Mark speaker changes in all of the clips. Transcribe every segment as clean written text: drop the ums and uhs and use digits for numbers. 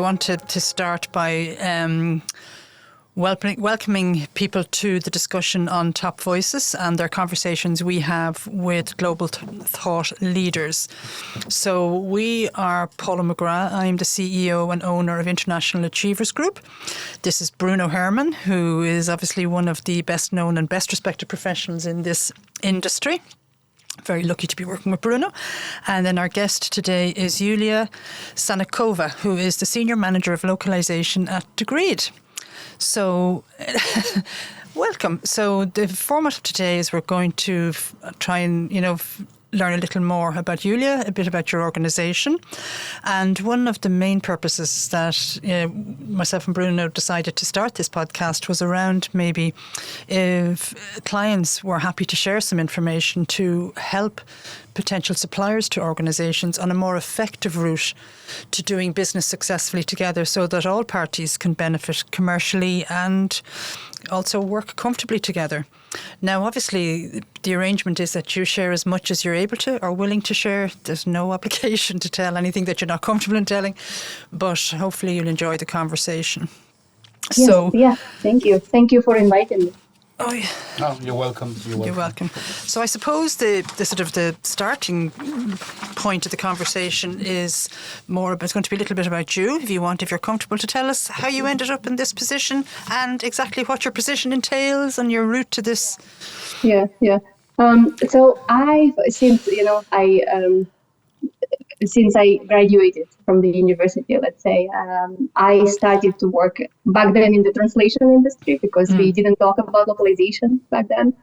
Speaker 1: wanted to start by welcoming people to the discussion on Top Voices and their conversations we have with global thought leaders. So we are Paula McGrath. I'm the CEO and owner of International Achievers Group. This is Bruno Herrmann, who is obviously one of the best known and best respected professionals in this industry. Very lucky to be working with Bruno. And then our guest today is Yulia Sannikova, who is the Senior Manager of Localization at Degreed. So, welcome. So the format of today is we're going to try and, learn a little more about Yulia, a bit about your organisation. And one of the main purposes that myself and Bruno decided to start this podcast was around maybe if clients were happy to share some information to help potential suppliers to organisations on a more effective route to doing business successfully together so that all parties can benefit commercially and also work comfortably together. Now, obviously, the arrangement is that you share as much as you're able to or willing to share. There's no obligation to tell anything that you're not comfortable in telling, but hopefully you'll enjoy the conversation.
Speaker 2: Yes, thank you. Thank you for inviting me.
Speaker 1: Oh, yeah.
Speaker 3: Oh, you're welcome.
Speaker 1: You're welcome. So I suppose the sort of the starting point of the conversation is it's going to be a little bit about you, if you're comfortable to tell us how you ended up in this position and exactly what your position entails and your route to this.
Speaker 2: Yeah. So since I graduated from the university, let's say, I started to work back then in the translation industry because we didn't talk about localization back then.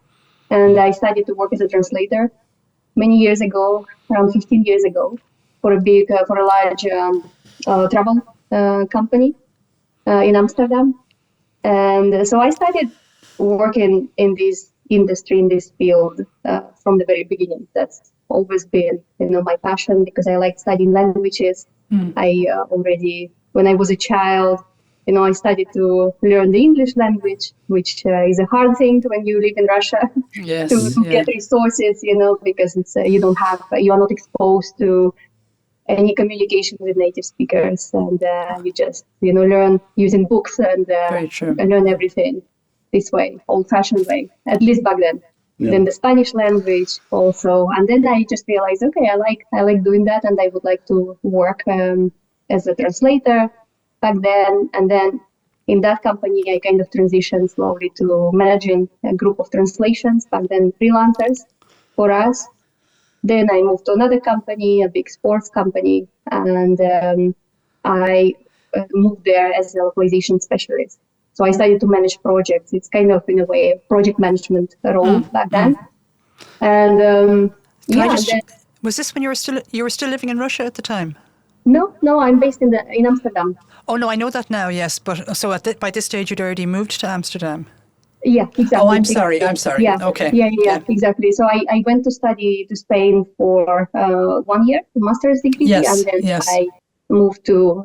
Speaker 2: And I started to work as a translator many years ago, around 15 years ago, for a large travel company in Amsterdam. And so I started working in this industry, in this field from the very beginning. That's always been, my passion because I like studying languages. I already, when I was a child, I started to learn the English language, which is a hard thing when you live in Russia to get resources, because it's you are not exposed to any communication with native speakers, and you just learn using books and learn everything this way, old-fashioned way, at least back then. Yeah. Then the Spanish language also, and then I just realized, okay, I like doing that, and I would like to work as a translator back then. And then in that company, I kind of transitioned slowly to managing a group of translations, back then freelancers for us. Then I moved to another company, a big sports company, and I moved there as a localization specialist. So I started to manage projects. It's kind of, in a way, a project management role back then. And
Speaker 1: was this when you were still living in Russia at the time?
Speaker 2: No, I'm based in Amsterdam.
Speaker 1: Oh no, I know that now. Yes, but so by this stage you'd already moved to Amsterdam.
Speaker 2: Yeah, exactly.
Speaker 1: Oh, I'm sorry.
Speaker 2: Yeah.
Speaker 1: Okay.
Speaker 2: Yeah, exactly. So I went to study to Spain for 1 year, a master's degree, and then I moved to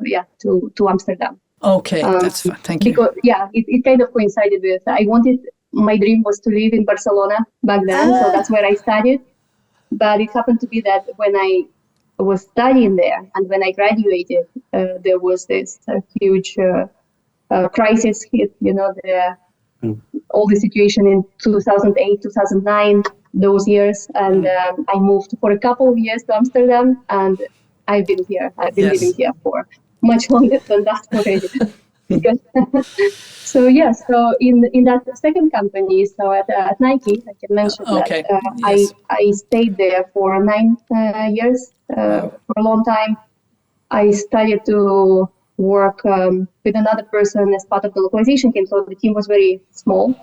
Speaker 2: Amsterdam.
Speaker 1: Okay, that's fine. Thank you.
Speaker 2: Because it kind of coincided with my dream was to live in Barcelona back then, so that's where I studied. But it happened to be that when I was studying there and when I graduated, there was this huge crisis hit. All the situation in 2008, 2009, those years, and I moved for a couple of years to Amsterdam, and I've been here. I've been living here for much longer than that already. So in that second company, so at Nike, I can mention that I stayed there for 9 years, for a long time. I started to work with another person as part of the localization team, so the team was very small.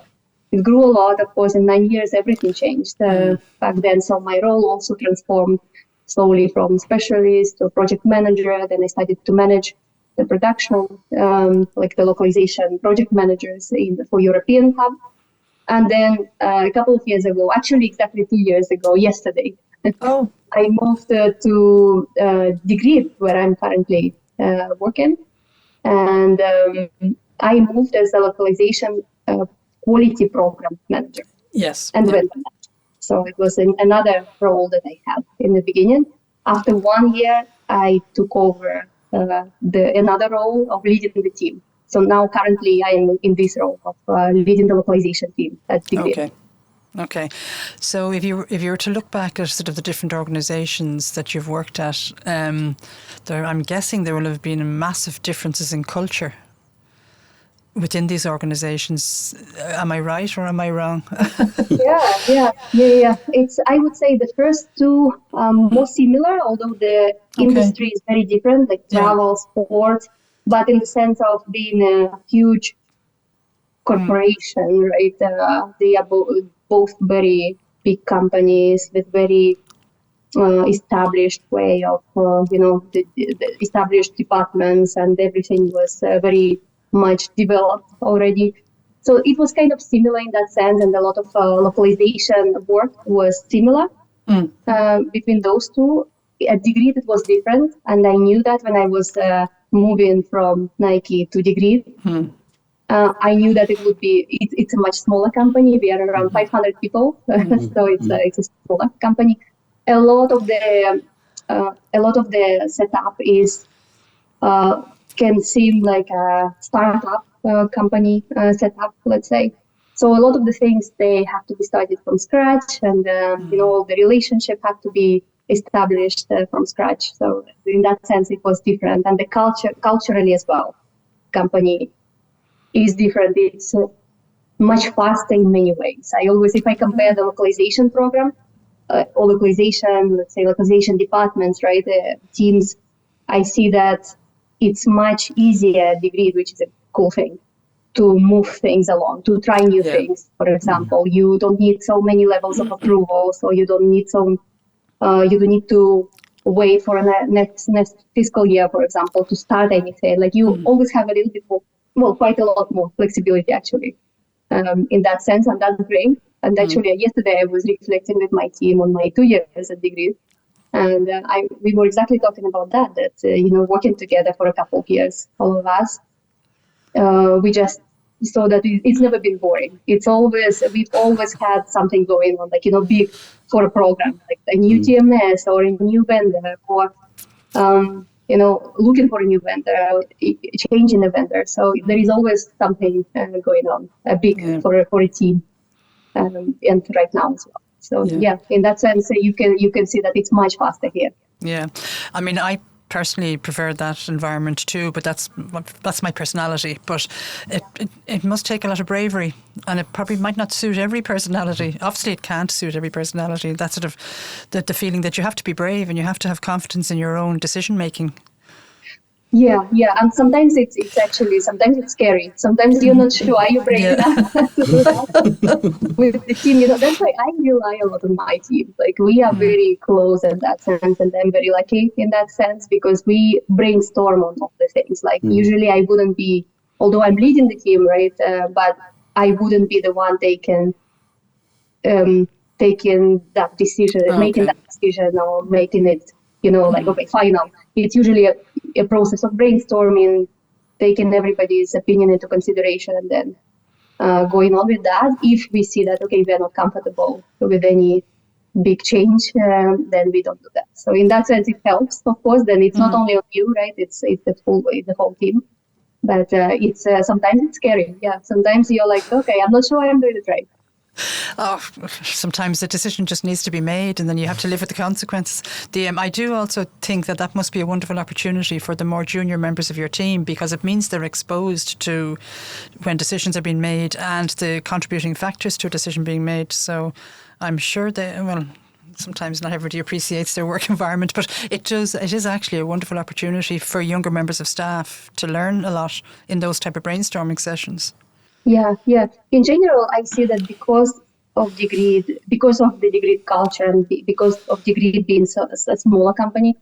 Speaker 2: It grew a lot, of course. In 9 years, everything changed back then. So my role also transformed slowly from specialist to project manager. Then I started to manage the production, like the localization project managers for European hub. And then a couple of years ago, actually exactly 2 years ago, yesterday, I moved to Degreed, where I'm currently working. And I moved as a localization quality program manager.
Speaker 1: Yes.
Speaker 2: And so it was another role that I had in the beginning. After 1 year, I took over another role of leading the team. So now currently I am in this role of leading the localization team at Degree.
Speaker 1: Okay. So if you were to look back at sort of the different organisations that you've worked at, I'm guessing there will have been massive differences in culture within these organisations. Am I right or am I wrong?
Speaker 2: Yeah. It's, I would say, the first two more similar, although the industry is very different, like travel, sport, but in the sense of being a huge corporation, right? They are both very big companies with very established way of, the established departments, and everything was very much developed already. So it was kind of similar in that sense, and a lot of localization work was similar between those two. At Degree, it was different, and I knew that when I was moving from Nike to Degree. I knew that it would be. It's a much smaller company. We are around 500 people, so it's a smaller company. A lot of the setup is can seem like a startup company setup, let's say. So a lot of the things, they have to be started from scratch, and the relationship have to be established from scratch. So in that sense, it was different, and the culturally as well, company is different. It's much faster in many ways. I always, if I compare the localization program or localization, let's say localization departments, right, teams, I see that it's much easier at Degree, which is a cool thing, to move things along, to try new things. For example, you don't need so many levels of approval, so you don't need you don't need to wait for a next fiscal year, for example, to start anything. Like you always have a little bit more, quite a lot more flexibility actually, in that sense, and that's great. And actually, yesterday I was reflecting with my team on my 2 years at Degree, and we were exactly talking about that working together for a couple of years, all of us, we just saw that it's never been boring. We've always had something going on, like big for a program, like a new TMS or a new vendor, or looking for a new vendor, changing a vendor. So there is always something going on, big for a team, and right now as well. So in that sense, you can see that it's much faster here.
Speaker 1: Yeah, I mean, I personally prefer that environment too, but that's my personality. But it must take a lot of bravery, and it probably might not suit every personality. Obviously, it can't suit every personality. That's sort of the feeling that you have to be brave and you have to have confidence in your own decision making. Yeah,
Speaker 2: and sometimes sometimes it's scary. Sometimes you're not sure, are you brave enough to do that with the team? That's why I rely a lot on my team. Like we are very close in that sense, and I'm very lucky in that sense because we brainstorm on all the things. Like usually I wouldn't be, although I'm leading the team, right? But I wouldn't be the one taking that decision, making that decision, or making it, final. It's usually a process of brainstorming, taking everybody's opinion into consideration, and then going on with that. If we see that, we are not comfortable with any big change, then we don't do that. So in that sense, it helps, of course. Then it's not only on you, right? It's the whole team. But it's sometimes it's scary. Yeah, sometimes you're like, I'm not sure I'm doing it right.
Speaker 1: Oh, sometimes the decision just needs to be made, and then you have to live with the consequences. I do also think that must be a wonderful opportunity for the more junior members of your team, because it means they're exposed to when decisions are being made and the contributing factors to a decision being made. So I'm sure sometimes not everybody appreciates their work environment, but it is actually a wonderful opportunity for younger members of staff to learn a lot in those type of brainstorming sessions.
Speaker 2: Yeah. In general, I see that because of the Degree culture, and because of Degree being a smaller company,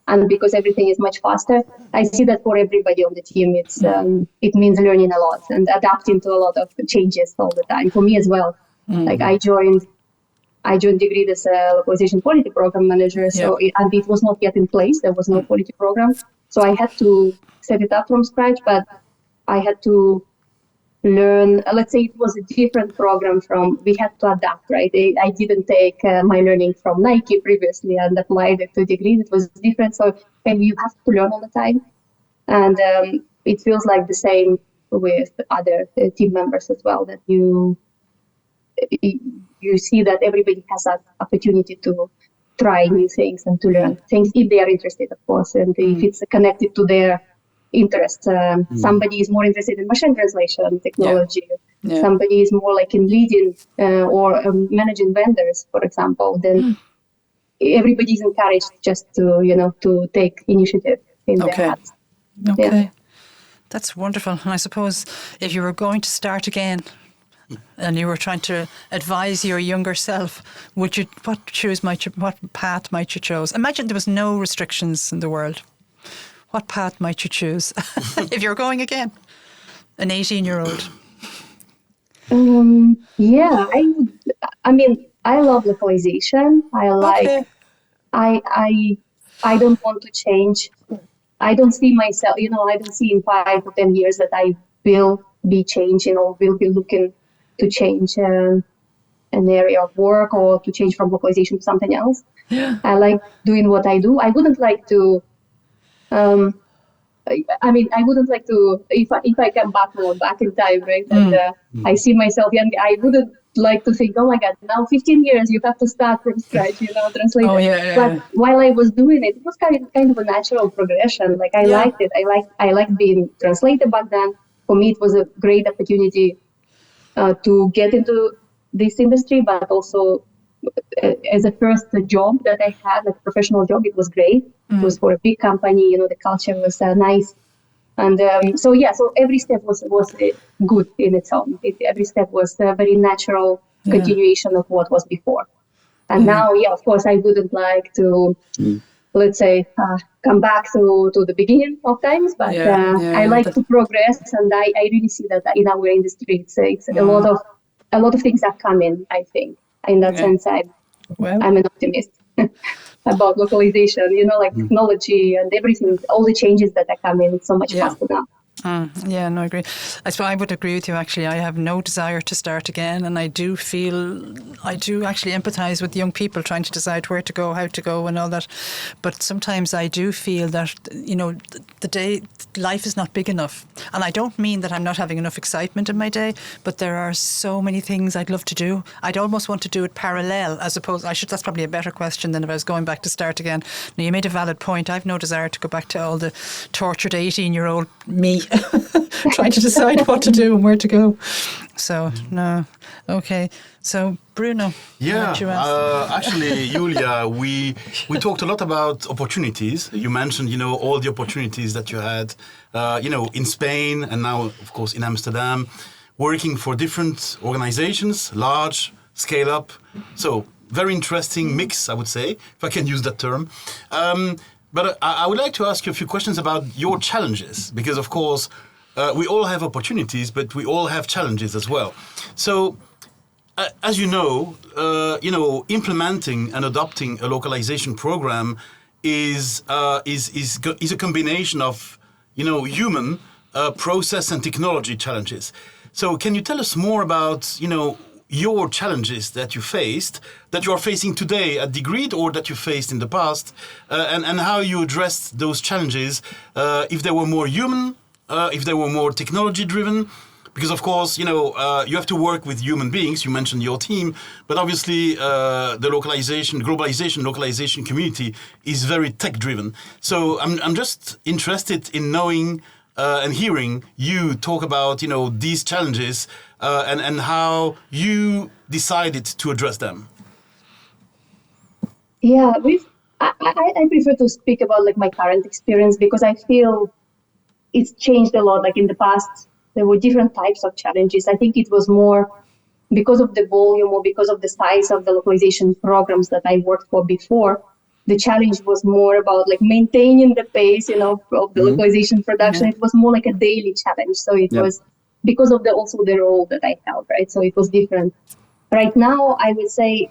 Speaker 2: and because everything is much faster, I see that for everybody on the team, it means learning a lot and adapting to a lot of changes all the time. For me as well, like I joined Degree as a localization quality program manager, and it was not yet in place. There was no quality program, so I had to set it up from scratch. But I had to learn, let's say it was a different program we had to adapt, right? I didn't take my learning from Nike previously and applied it to Degree. It was different. So, and you have to learn all the time. And it feels like the same with other team members as well, that you see that everybody has that opportunity to try new things and to learn things if they are interested, of course, and if it's connected to their interests. Somebody is more interested in machine translation technology.
Speaker 1: Yeah.
Speaker 2: Somebody is more like in leading or managing vendors, for example. Then everybody is encouraged just to take initiative in their hands.
Speaker 1: Okay.
Speaker 2: Yeah.
Speaker 1: That's wonderful. And I suppose if you were going to start again and you were trying to advise your younger self, what path might you choose? Imagine there was no restrictions in the world. What path might you choose if you're going again? An 18-year-old.
Speaker 2: Yeah, I mean, I love localization.
Speaker 1: Okay.
Speaker 2: I don't want to change. I don't see myself, I don't see in 5 or 10 years that I will be changing or will be looking to change an area of work or to change from localization to something else.
Speaker 1: Yeah.
Speaker 2: I like doing what I do. I wouldn't like to, I wouldn't like to, if I come back in time, right? And I see myself young, I wouldn't like to think, oh my God, now 15 years, you have to start from scratch, translate.
Speaker 1: Oh, yeah.
Speaker 2: But while I was doing it, it was kind of a natural progression. Like I liked it. I liked being translator back then. For me, it was a great opportunity to get into this industry, but also as a first job that I had, like a professional job, it was great. It was for a big company, the culture was nice. And so every step was good in its own. Every step was a very natural continuation of what was before. And now, of course, I wouldn't like to, let's say, come back to the beginning of times, but I like to progress, and I really see that in our industry, it's a lot of things are coming. I think in that sense, I'm an optimist about localization. Like technology and everything, all the changes that are coming. It's so much faster now.
Speaker 1: I agree. I suppose I would agree with you, actually. I have no desire to start again, and I do actually empathise with young people trying to decide where to go, how to go and all that. But sometimes I do feel that, life is not big enough. And I don't mean that I'm not having enough excitement in my day, but there are so many things I'd love to do. I'd almost want to do it parallel, as opposed, that's probably a better question than if I was going back to start again. Now, you made a valid point. I've no desire to go back to all the tortured 18-year-old me. Trying to decide what to do and where to go. So, no. Okay. So, Bruno.
Speaker 3: Yeah. Actually, Yulia, we talked a lot about opportunities. You mentioned, all the opportunities that you had, in Spain and now, of course, in Amsterdam, working for different organizations, large, scale up. So, very interesting mix, I would say, if I can use that term. But I would like to ask you a few questions about your challenges, because, of course, we all have opportunities, but we all have challenges as well. So, as you know, implementing and adopting a localization program is a combination of, human, process and technology challenges. So, can you tell us more about, your challenges that you faced, that you are facing today at Degreed or that you faced in the past, and how you addressed those challenges, if they were more human, if they were more technology driven, because of course, you have to work with human beings. You mentioned your team, but obviously the localization community is very tech driven. So I'm just interested in knowing and hearing you talk about, these challenges and how you decided to address them.
Speaker 2: Yeah, I prefer to speak about like my current experience, because I feel it's changed a lot. Like in the past, there were different types of challenges. I think it was more because of the volume or because of the size of the localization programs that I worked for before. The challenge was more about like maintaining the pace, of the localization production. It was more like a daily challenge. So it was because of also the role that I held, right? So it was different. Right now, I would say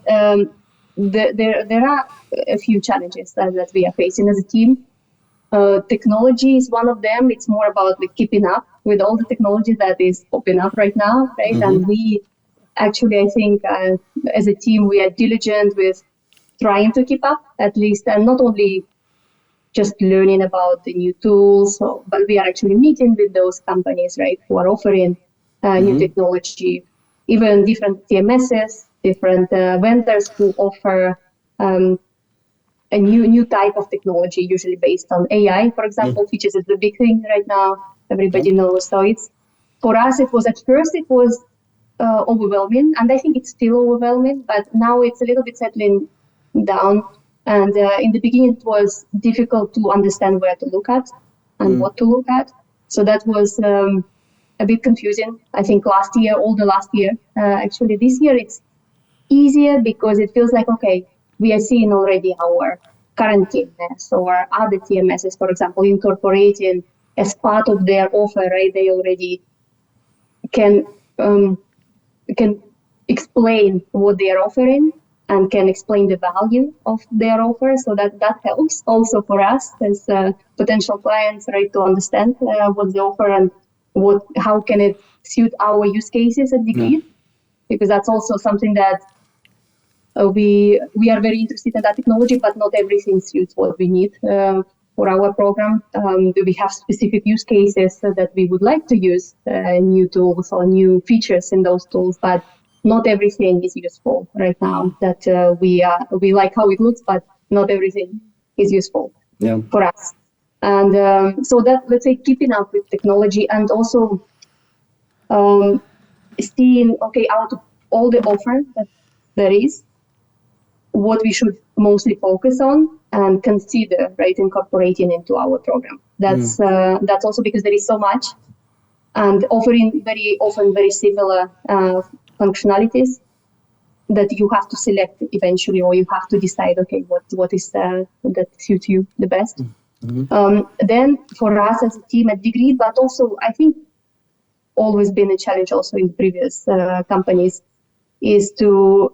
Speaker 2: there are a few challenges that we are facing as a team. Technology is one of them. It's more about like keeping up with all the technology that is popping up right now, right? And we actually, I think, as a team, we are diligent with trying to keep up, at least, and not only just learning about the new tools. So, but we are actually meeting with those companies, right, who are offering new technology, even different TMSs, different vendors who offer a new type of technology, usually based on AI, for example, which is the big thing right now. Everybody knows. So it's, for us, it was overwhelming, and I think it's still overwhelming, but now it's a little bit settling down. And in the beginning, it was difficult to understand where to look at and what to look at. So that was a bit confusing. I think last year. Actually, this year it's easier because it feels like, okay, we are seeing already our current TMS or other TMSs, for example, incorporating as part of their offer, right? They already can explain what they are offering and can explain the value of their offer. So that helps also for us as potential clients, right, to understand what's the offer and how can it suit our use cases at Degree, because that's also something that we are very interested in that technology, but not everything suits what we need for our program. We have specific use cases that we would like to use new tools or new features in those tools, but not everything is useful right now. That we like how it looks, but not everything is useful for us. And so that, let's say, keeping up with technology and also seeing, okay, out of all the offer that there is, what we should mostly focus on and consider, right, incorporating into our program. That's also because there is so much and offering very often very similar functionalities that you have to select eventually, or you have to decide, okay, what is that suits you the best. Then for us as a team at Degree, but also I think always been a challenge also in previous companies, is to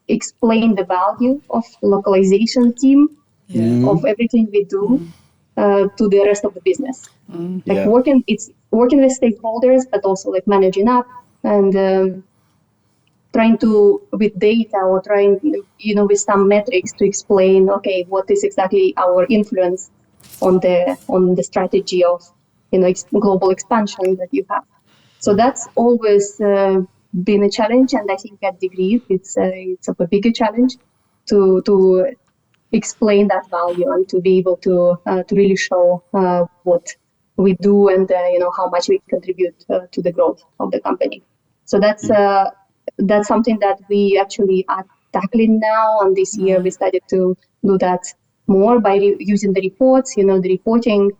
Speaker 2: explain the value of localization team of everything we do to the rest of the business. Working with stakeholders, but also like managing up and trying to, with data or trying, with some metrics to explain, okay, what is exactly our influence on the strategy of, global expansion that you have. So that's always been a challenge, and I think at Degree it's of a bigger challenge to explain that value and to be able to really show what we do and how much we contribute to the growth of the company. So that's something that we actually are tackling now, and this year we started to do that more by using the reports, the reporting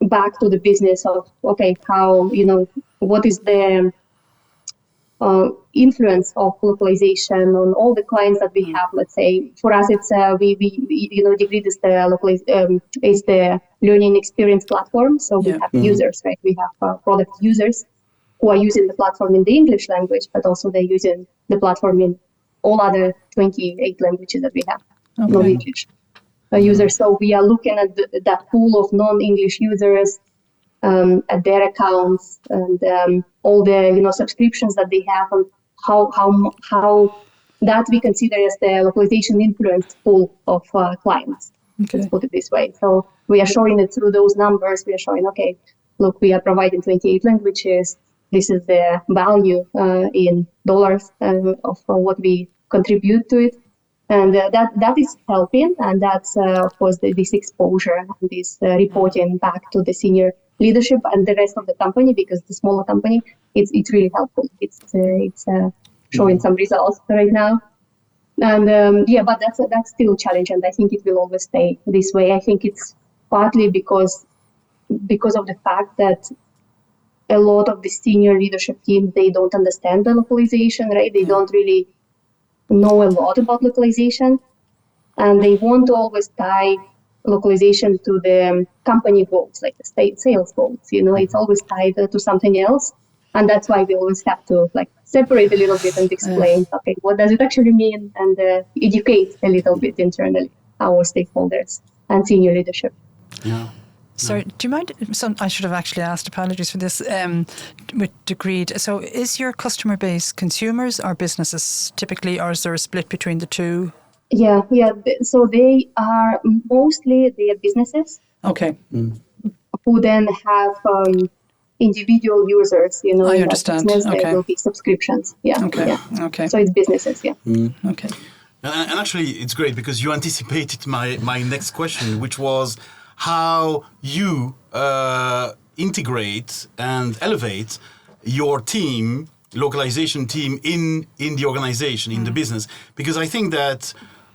Speaker 2: back to the business of, okay, how, what is the influence of localization on all the clients that we have. Let's say for us, it's Degree is is the learning experience platform. So we have users, right? We have product users who are using the platform in the English language, but also they're using the platform in all other 28 languages that we have, non-English users. So we are looking at that pool of non-English users, at their accounts and all the subscriptions that they have, and how that we consider as the localization influence pool of clients. Let's put it this way. So we are showing it through those numbers. We are showing, okay, look, we are providing 28 languages. This is the value in dollars of what we contribute to it. And that is helping, and that's of course this exposure and this reporting back to the senior leadership and the rest of the company, because the smaller company, it's really helpful. It's showing some results right now, and but that's still a challenge, and I think it will always stay this way. I think it's partly because of the fact that a lot of the senior leadership team, they don't understand the localization, right? They don't really know a lot about localization, and they want to always tie localization to the company goals, like the state sales goals. It's always tied to something else, and that's why we always have to separate a little bit and explain, okay, what does it actually mean, and educate a little bit internally our stakeholders and senior leadership.
Speaker 1: Sorry, do you mind? I should have actually asked, apologies for this, with Degree. So is your customer base consumers or businesses typically, or is there a split between the two?
Speaker 2: Yeah. So they are mostly businesses
Speaker 1: Okay,
Speaker 2: who then have individual users.
Speaker 1: I
Speaker 2: In that
Speaker 1: understand.
Speaker 2: business, there
Speaker 1: Okay.
Speaker 2: will be subscriptions. Yeah.
Speaker 1: Okay.
Speaker 2: Yeah.
Speaker 1: Okay.
Speaker 2: So it's businesses. Yeah.
Speaker 1: Okay.
Speaker 3: And actually, it's great because you anticipated my next question, which was how you integrate and elevate your team, localization team, in the organization, in the business. Because I think that,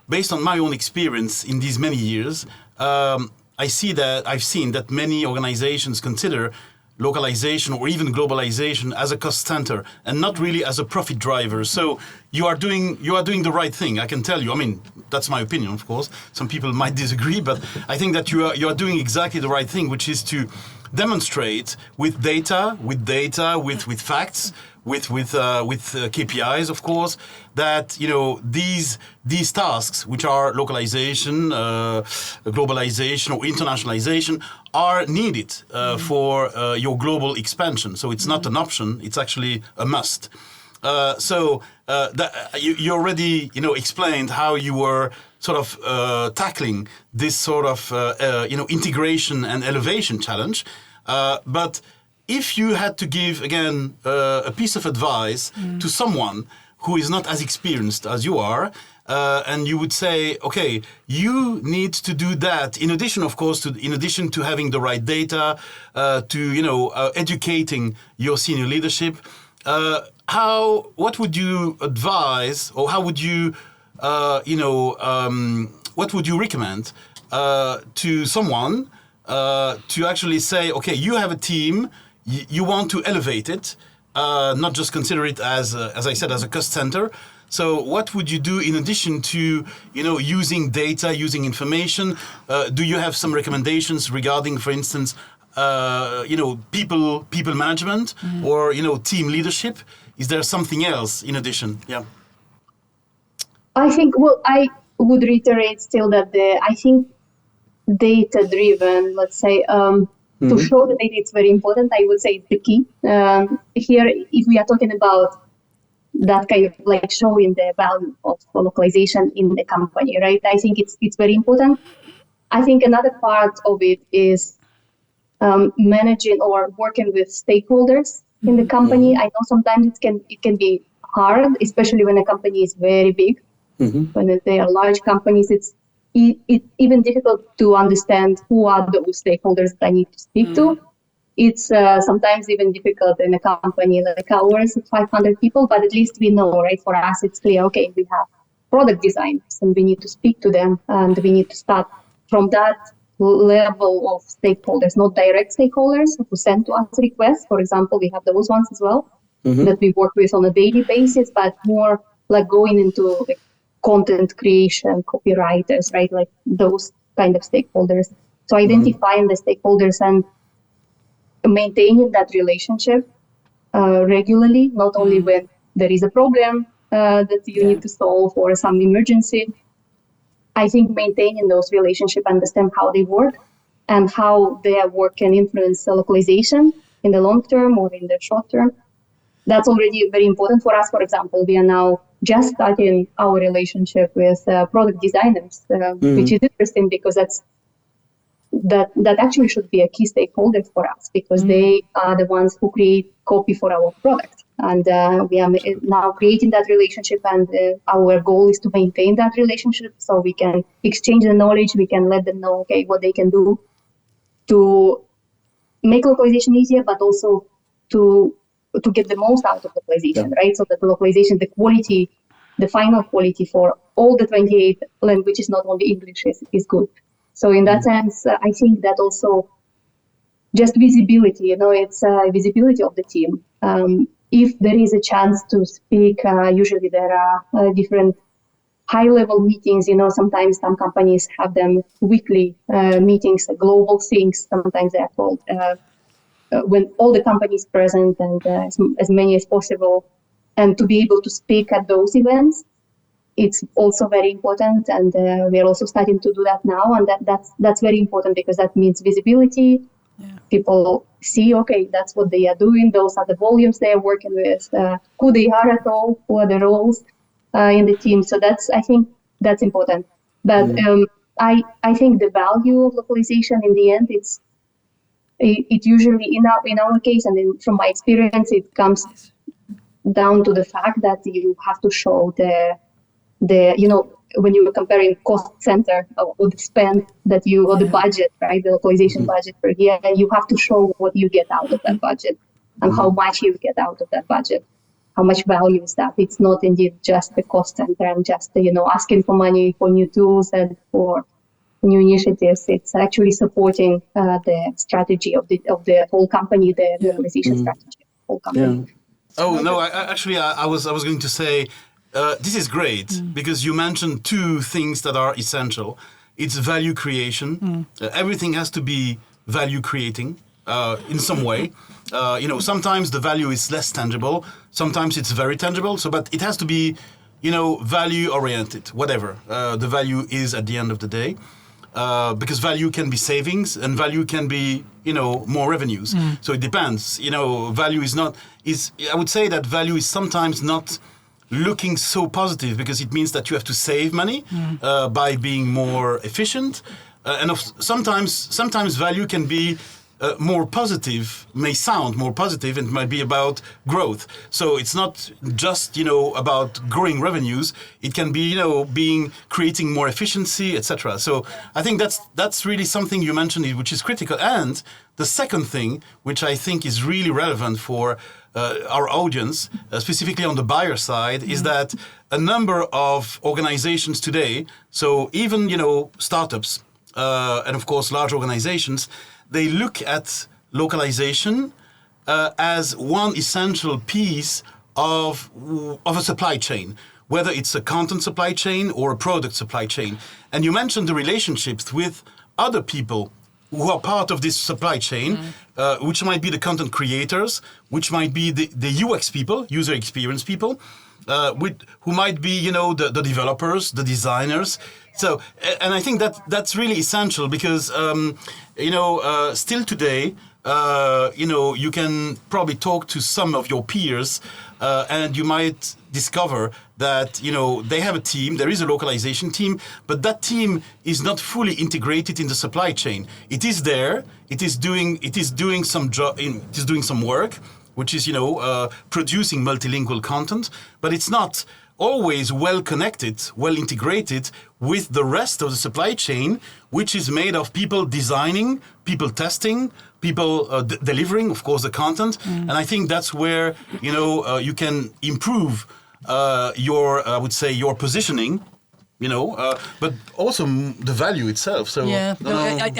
Speaker 3: based on my own experience in these many years, I've seen that many organizations consider localization or even globalization as a cost center and not really as a profit driver. So you are doing the right thing. I can tell you. I mean, that's my opinion, of course. Some people might disagree, but I think that you are doing exactly the right thing, which is to demonstrate with data, with facts, with KPIs, of course, that these tasks, which are localization, globalization, or internationalization, are needed for your global expansion. So it's not an option; it's actually a must. You already explained how you were sort of tackling this sort of integration and elevation challenge, but if you had to give again a piece of advice to someone who is not as experienced as you are, and you would say, okay, you need to do that in addition, of course, in addition to having the right data, to educating your senior leadership. What would you advise, or how would you, what would you recommend to someone to actually say, okay, you have a team, you want to elevate it, not just consider it as I said, as a cost center. So what would you do in addition to, using data, using information? Do you have some recommendations regarding, for instance, people management or, team leadership? Is there something else in addition? Yeah.
Speaker 2: I think, I would reiterate still that I think data-driven, let's say, to show the data, it's very important. I would say it's the key. Here, if we are talking about that kind of like showing the value of localization in the company, right? I think it's very important. I think another part of it is managing or working with stakeholders in the company. I know sometimes it can be hard, especially when a company is very big. When they are large companies, it's even difficult to understand who are those stakeholders that I need to speak to. It's sometimes even difficult in a company like ours, 500 people, but at least we know, right? For us, it's clear, okay, we have product designers and we need to speak to them, and we need to start from that level of stakeholders, not direct stakeholders who send to us requests. For example, we have those ones as well that we work with on a daily basis, but more like going into like content creation, copywriters, right? Like those kind of stakeholders. So identifying the stakeholders and maintaining that relationship regularly, not only when there is a problem that you need to solve or some emergency. I think maintaining those relationships, understand how they work and how their work can influence localization in the long term or in the short term. That's already very important for us. For example, we are now just starting our relationship with product designers, which is interesting because that actually should be a key stakeholder for us, because they are the ones who create copy for our product. And we are now creating that relationship, and our goal is to maintain that relationship so we can exchange the knowledge, we can let them know, okay, what they can do to make localization easier, but also to get the most out of localization, right? So that the localization, the quality, the final quality for all the 28 languages, not only English, is good. So in that sense, I think that also just visibility, it's visibility of the team. If there is a chance to speak, usually there are different high-level meetings. Sometimes some companies have them weekly meetings, global things, sometimes they are called, when all the companies present and as many as possible. And to be able to speak at those events, it's also very important. And we are also starting to do that now. And that's very important because that means visibility. Yeah. People see, okay, that's what they are doing. Those are the volumes they are working with, who they are at all, who are the roles in the team. So that's, I think, that's important. But I think the value of localization in the end, it usually in our case, and from my experience, it comes down to the fact that you have to show the when you were comparing cost center or the spend that or the budget, right, the localization budget per year, you have to show what you get out of that budget and how much you get out of that budget. How much value is that? It's not indeed just the cost center and just asking for money for new tools and for new initiatives. It's actually supporting the strategy of the whole company, the localization strategy of the whole company.
Speaker 3: Oh no! I was going to say this is great because you mentioned two things that are essential. It's value creation. Everything has to be value creating in some way. Sometimes the value is less tangible. Sometimes it's very tangible. But it has to be, value oriented. Whatever the value is at the end of the day. Because value can be savings and value can be, more revenues. So it depends. Value I would say that value is sometimes not looking so positive because it means that you have to save money by being more efficient. Sometimes value can be more positive, may sound more positive, and might be about growth. So it's not just about growing revenues. It can be creating more efficiency, etc. So I think that's really something you mentioned, which is critical. And the second thing, which I think is really relevant for our audience, specifically on the buyer side, is that a number of organizations today, so even startups and of course large organizations, they look at localization as one essential piece of a supply chain, whether it's a content supply chain or a product supply chain. And you mentioned the relationships with other people who are part of this supply chain, which might be the content creators, which might be the UX people, user experience people, who might be, the developers, the designers. So, and I think that's really essential because, still today, you can probably talk to some of your peers and you might discover that, they have a team, there is a localization team, but that team is not fully integrated in the supply chain. It is there, it is doing some job, it is doing some work, which is, producing multilingual content, but it's not always well connected, well integrated with the rest of the supply chain, which is made of people designing, people testing, people delivering, of course, the content. And I think that's where, you can improve your positioning, but also the value itself. So
Speaker 1: I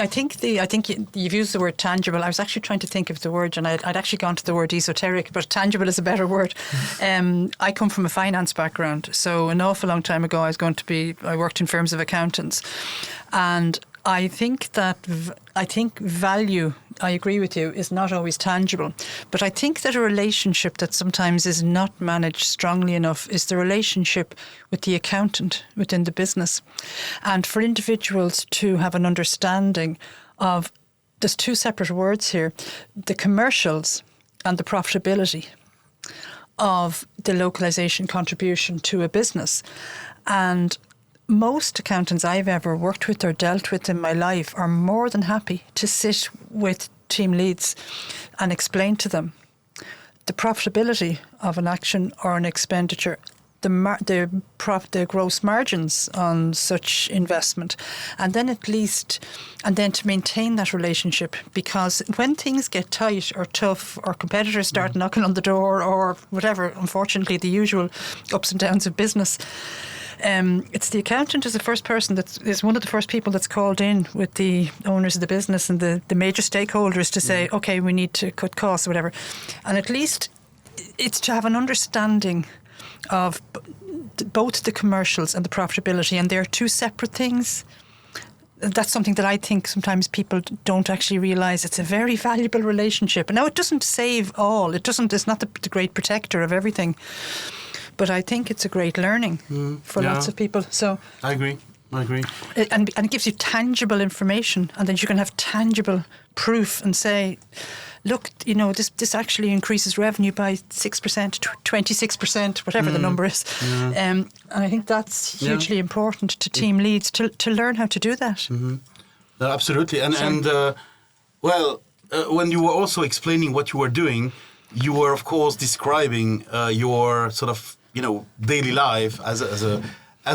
Speaker 1: think you've used the word tangible. I was actually trying to think of the word, and I'd actually gone to the word esoteric, but tangible is a better word. I come from a finance background, so an awful long time ago I worked in firms of accountants, and I think value, I agree with you, is not always tangible. But I think that a relationship that sometimes is not managed strongly enough is the relationship with the accountant within the business. And for individuals to have an understanding of, there's two separate words here, the commercials and the profitability of the localization contribution to a business. And most accountants I've ever worked with or dealt with in my life are more than happy to sit with team leads and explain to them the profitability of an action or an expenditure, the gross margins on such investment, and then to maintain that relationship, because when things get tight or tough or competitors start knocking on the door or whatever, unfortunately the usual ups and downs of business, it's the accountant is the first person is one of the first people that's called in with the owners of the business and the major stakeholders to say, okay, we need to cut costs or whatever. And at least it's to have an understanding of both the commercials and the profitability, and they're two separate things. That's something that I think sometimes people don't actually realise. It's a very valuable relationship. Now, it doesn't save all. It's not the great protector of everything. But I think it's a great learning for lots of people. So
Speaker 3: I agree. I agree.
Speaker 1: And it gives you tangible information, and then you can have tangible proof and say, look, this actually increases revenue by 6%, 26%, whatever the number is. And I think that's hugely important to team leads to learn how to do that.
Speaker 3: Mm-hmm. Absolutely. When you were also explaining what you were doing, you were, of course, describing your sort of, daily life as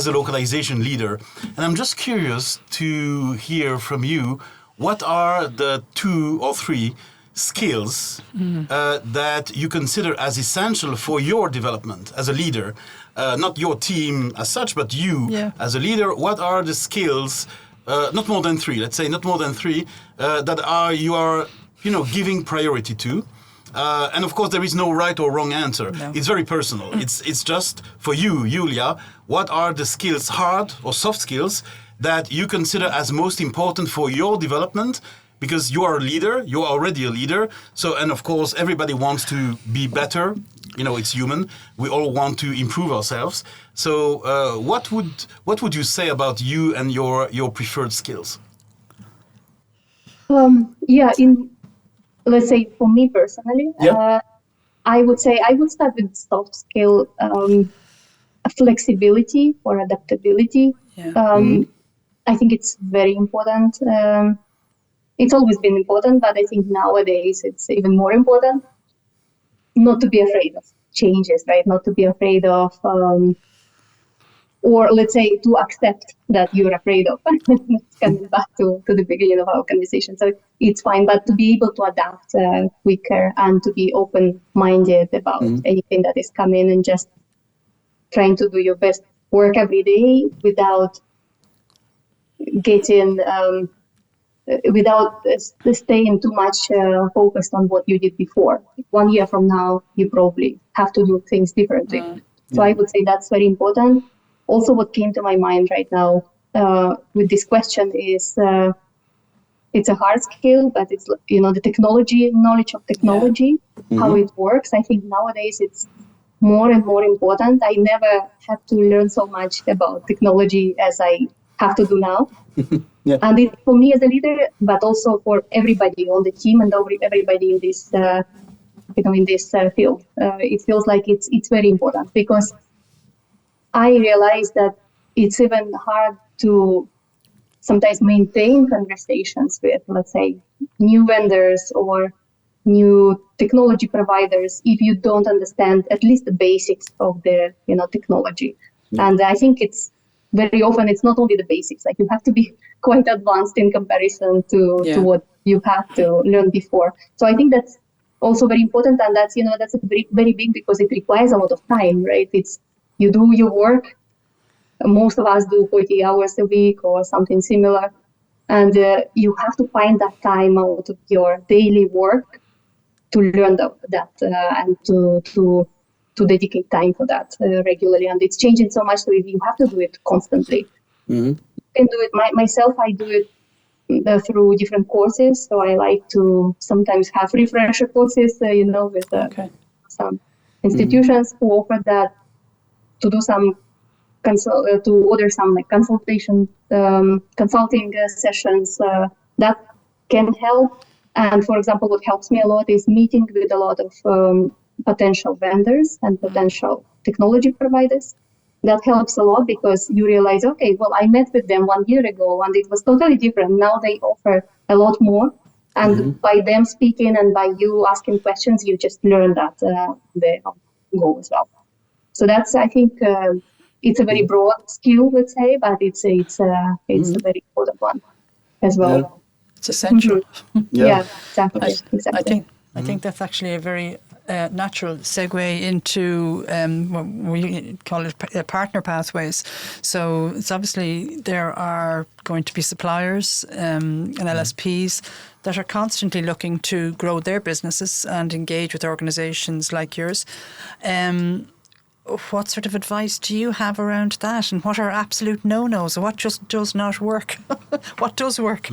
Speaker 3: a localization leader. And I'm just curious to hear from you, what are the 2 or 3 skills that you consider as essential for your development as a leader? Not your team as such, but you as a leader. What are the skills, not more than 3, let's say not more than 3, that you are giving priority to? And of course, there is no right or wrong answer. No. It's very personal. It's just for you, Yulia, what are the skills, hard or soft skills, that you consider as most important for your development? Because you are a leader, you are already a leader. So, and of course, everybody wants to be better. It's human. We all want to improve ourselves. So, what would you say about you and your preferred skills?
Speaker 2: Let's say for me personally, I would say I would start with soft skill, flexibility or adaptability. I think it's very important. It's always been important, but I think nowadays it's even more important not to be afraid of changes, right? Not to be afraid of, or let's say to accept that you're afraid of. Coming back to the beginning of our conversation. So it's fine, but to be able to adapt quicker and to be open-minded about anything that is coming and just trying to do your best work every day without getting, without staying too much focused on what you did before. 1 year from now, you probably have to do things differently. So I would say that's very important. Also, what came to my mind right now with this question is it's a hard skill, but it's the knowledge of technology, how it works. I think nowadays it's more and more important. I never had to learn so much about technology as I have to do now. And it's for me as a leader, but also for everybody on the team and everybody in this in this field. It feels like it's very important, because I realize that it's even hard to sometimes maintain conversations with, let's say, new vendors or new technology providers if you don't understand at least the basics of their technology. And I think it's very often it's not only the basics, like you have to be quite advanced in comparison to what you had to learn before. So I think that's also very important, and that's that's a very, very big, because it requires a lot of time, right? It's you do your work. Most of us do 40 hours a week or something similar, and you have to find that time out of your daily work to learn that and to dedicate time for that regularly. And it's changing so much, so you have to do it constantly. You can do it myself. I do it through different courses. So I like to sometimes have refresher courses, with some institutions who offer that, to do some to order some consulting sessions that can help. And for example, what helps me a lot is meeting with a lot of potential vendors and potential technology providers. That helps a lot, because you realize, okay, well, I met with them 1 year ago and it was totally different. Now they offer a lot more. And by them speaking and by you asking questions, you just learn that they go as well. So that's, I think, it's a very broad skill, let's say, but it's a very important one as well.
Speaker 1: Yeah. It's essential.
Speaker 2: Yeah, exactly.
Speaker 1: I think that's actually a very natural segue into what we call it partner pathways. So it's obviously there are going to be suppliers and LSPs that are constantly looking to grow their businesses and engage with organisations like yours. What sort of advice do you have around that, and what are absolute no-nos? What just does not work? What does work?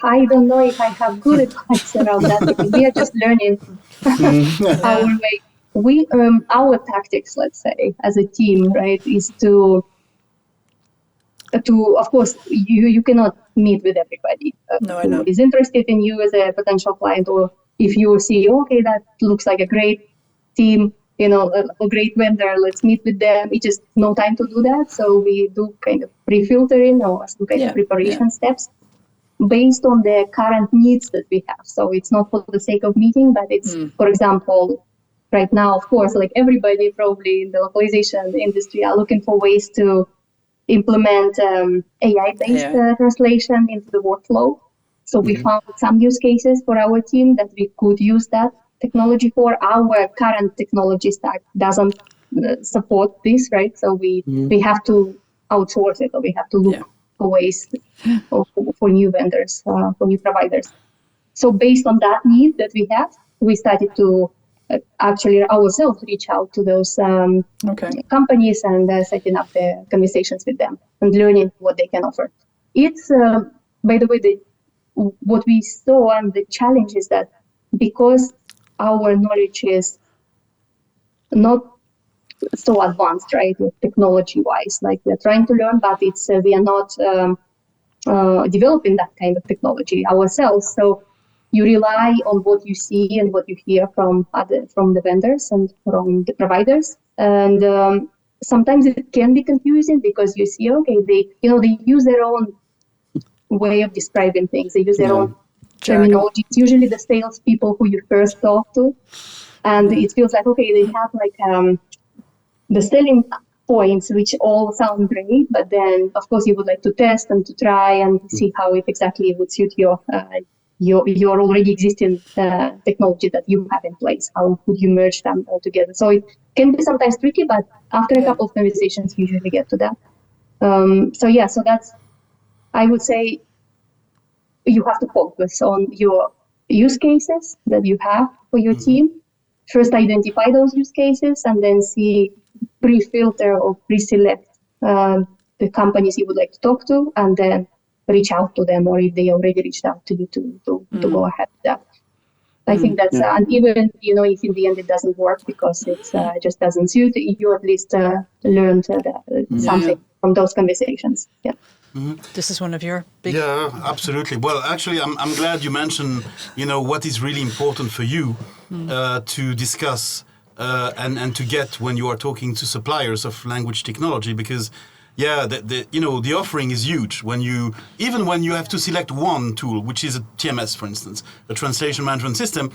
Speaker 2: I don't know if I have good advice around that, because we are just learning our way. Our tactics, let's say, as a team, right, is to of course, you cannot meet with everybody
Speaker 1: No, I
Speaker 2: who
Speaker 1: know.
Speaker 2: is interested in you as a potential client, or if you see, okay, that looks like a great team, a great vendor, let's meet with them. It's just no time to do that. So we do kind of pre-filtering or some kind of preparation steps based on the current needs that we have. So it's not for the sake of meeting, but it's, for example, right now, of course, like everybody probably in the localization industry are looking for ways to implement AI-based translation into the workflow. So we found some use cases for our team that we could use that technology for. Our current technology stack doesn't support this, right? So we have to outsource it, or we have to look for ways for new vendors, for new providers. So based on that need that we have, we started to actually ourselves reach out to those companies and setting up the conversations with them and learning what they can offer. It's, by the way, what we saw and the challenge is that because our knowledge is not so advanced, right, technology-wise, like we're trying to learn, but it's we are not developing that kind of technology ourselves. So you rely on what you see and what you hear from the vendors and from the providers, and sometimes it can be confusing because you see, okay, they use their own way of describing things. They use their own terminology. It's usually the salespeople who you first talk to, and it feels like, okay, they have like the selling points which all sound great, but then of course you would like to test and to try and see how it exactly would suit your already existing technology that you have in place. How would you merge them all together? So it can be sometimes tricky, but after a couple of conversations, you usually get to that. So that's, I would say, you have to focus on your use cases that you have for your team. First, identify those use cases, and then pre-filter or pre-select the companies you would like to talk to, and then reach out to them, or if they already reached out to you to go ahead with that. I think that's, and even, if in the end it doesn't work because it just doesn't suit, you at least learned something from those conversations. Yeah.
Speaker 1: This is one of your big...
Speaker 3: Yeah, absolutely. Well, actually, I'm glad you mentioned, what is really important for you to discuss and to get when you are talking to suppliers of language technology, because the offering is huge when you have to select one tool, which is a TMS, for instance, a translation management system.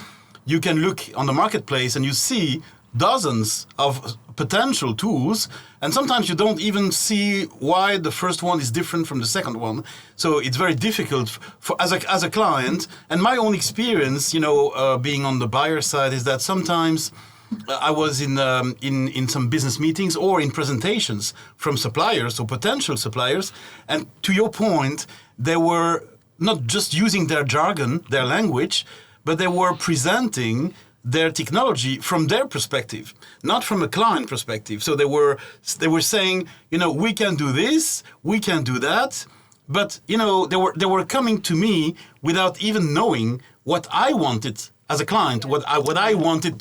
Speaker 3: You can look on the marketplace and you see dozens of potential tools, and sometimes you don't even see why the first one is different from the second one. So it's very difficult for as a client. And my own experience, being on the buyer side, is that sometimes I was in some business meetings or in presentations from suppliers or potential suppliers, and to your point, they were not just using their jargon, their language, but they were presenting their technology from their perspective, not from a client perspective. So they were saying, we can do this, we can do that, but they were coming to me without even knowing what I wanted as a client, what I wanted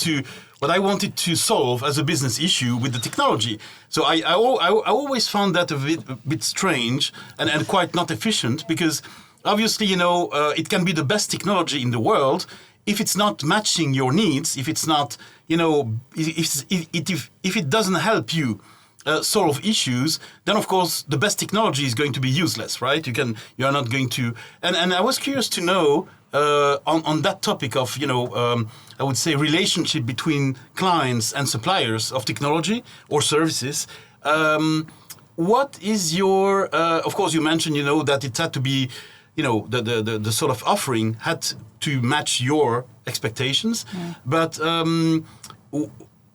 Speaker 3: to solve as a business issue with the technology. So I always found that a bit strange and quite not efficient, because obviously, it can be the best technology in the world. If it's not matching your needs, if it's not, if it doesn't help you solve issues, then of course the best technology is going to be useless, right? You are not going to. And I was curious to know on that topic of I would say relationship between clients and suppliers of technology or services. What is your? Of course, you mentioned that it had to be. The sort of offering had to match your expectations. Yeah. But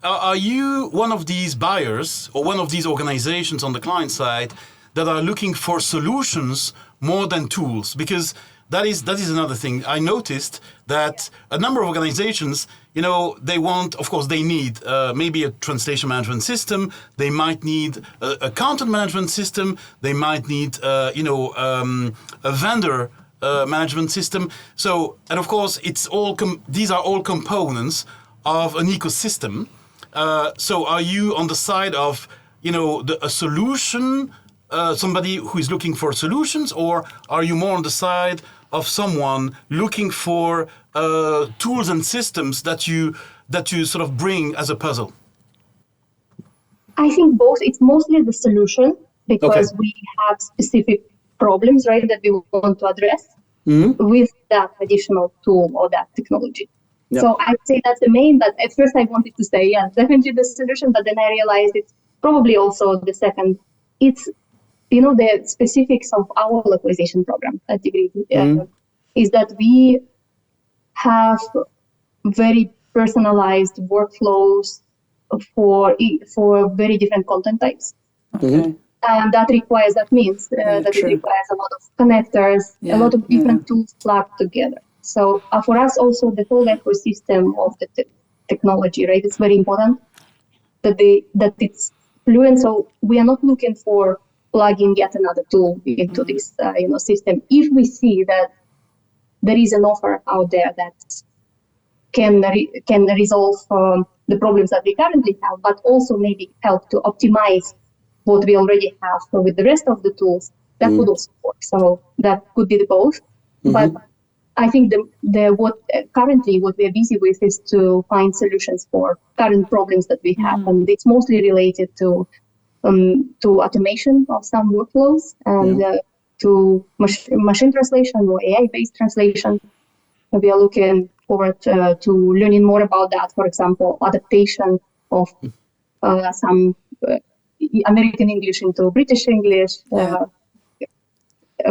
Speaker 3: are you one of these buyers or one of these organizations on the client side that are looking for solutions more than tools? Because that is another thing. I noticed that a number of organizations, they want, of course, they need maybe a translation management system. They might need a content management system. They might need, a vendor management system. So, and of course, it's all these are all components of an ecosystem. So, are you on the side of, a solution somebody who is looking for solutions, or are you more on the side of someone looking for tools and systems that you sort of bring as a puzzle?
Speaker 2: I think both. It's mostly the solution, because we have specific problems, right, that we want to address with that additional tool or that technology. Yep. So I'd say that's the main, but at first I wanted to say, yeah, definitely the solution, but then I realized it's probably also the second. It's, the specifics of our localization program at Degree is that we have very personalized workflows for very different content types. Okay. And that means that it requires a lot of connectors, a lot of different tools plugged together. So for us also, the whole ecosystem of the technology, right, it's very important that it's fluent. So we are not looking for plugging yet another tool into this system. If we see that there is an offer out there that can resolve the problems that we currently have, but also maybe help to optimize what we already have with the rest of the tools, that would also work. So that could be both. But I think what we are busy with is to find solutions for current problems that we have, and it's mostly related to automation of some workflows and to machine translation or AI-based translation. We are looking forward to learning more about that. For example, adaptation of some American English into British English,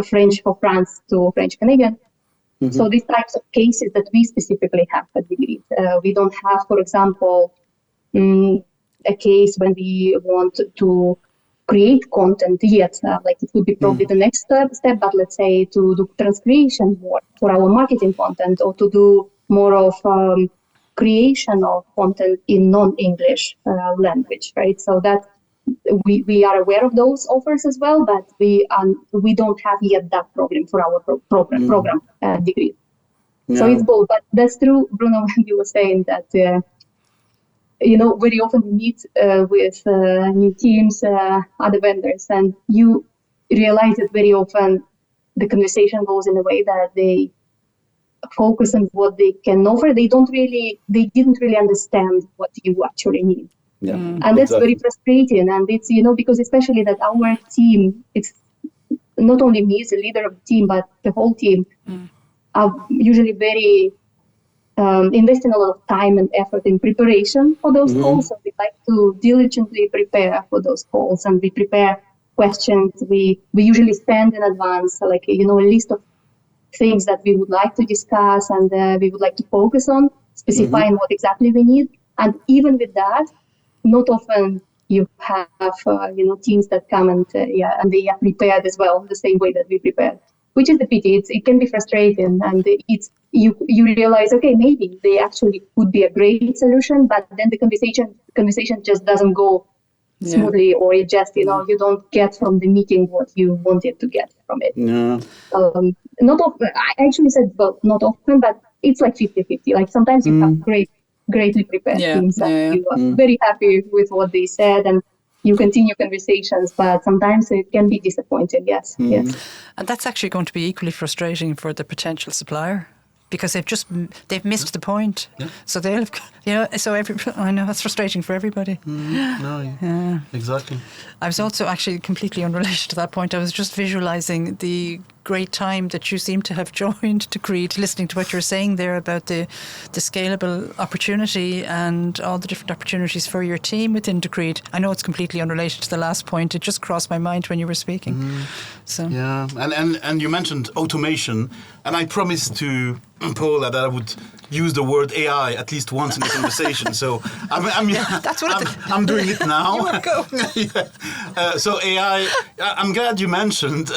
Speaker 2: French for France to French Canadian. So these types of cases that we specifically have at Degree. We don't have, for example, a case when we want to create content yet. Like it would be probably the next step, but let's say to do transcreation more for our marketing content, or to do more of creation of content in non-English language, right? So that we are aware of those offers as well, but we don't have yet that problem for our program Degree. Yeah. So it's both, but that's true, Bruno, when you were saying that, very often we meet with new teams, other vendors, and you realize that very often the conversation goes in a way that they focus on what they can offer. They didn't really understand what you actually need. Yeah, and that's very frustrating. And it's, because especially that our team, it's not only me as a leader of the team, but the whole team are usually very investing a lot of time and effort in preparation for those calls. So we like to diligently prepare for those calls, and we prepare questions. We usually send in advance, a list of things that we would like to discuss and we would like to focus on, specifying what exactly we need. And even with that, not often you have, teams that come and they are prepared as well, the same way that we prepared, which is the pity. It can be frustrating, and you realize, okay, maybe they actually would be a great solution, but then the conversation just doesn't go smoothly, or it just, you don't get from the meeting what you wanted to get from it. Yeah. Not often. I actually said, well, not often, but it's like 50-50. Like sometimes you have greatly prepared teams, and you are very happy with what they said, and you continue conversations, but sometimes it can be disappointing. Yes.
Speaker 1: And that's actually going to be equally frustrating for the potential supplier, because they've missed the point. Yeah. So they'll, I know that's frustrating for everybody.
Speaker 3: Exactly.
Speaker 1: I was also actually completely unrelated to that point. I was just visualizing the great time that you seem to have joined Decreed, listening to what you're saying there about the scalable opportunity and all the different opportunities for your team within Decreed. I know it's completely unrelated to the last point. It just crossed my mind when you were speaking. So
Speaker 3: yeah, and you mentioned automation, and I promised to Paula that I would use the word AI at least once in the conversation. So
Speaker 1: that's what
Speaker 3: I'm doing it now.
Speaker 1: You want to
Speaker 3: go? So AI. I'm glad you mentioned.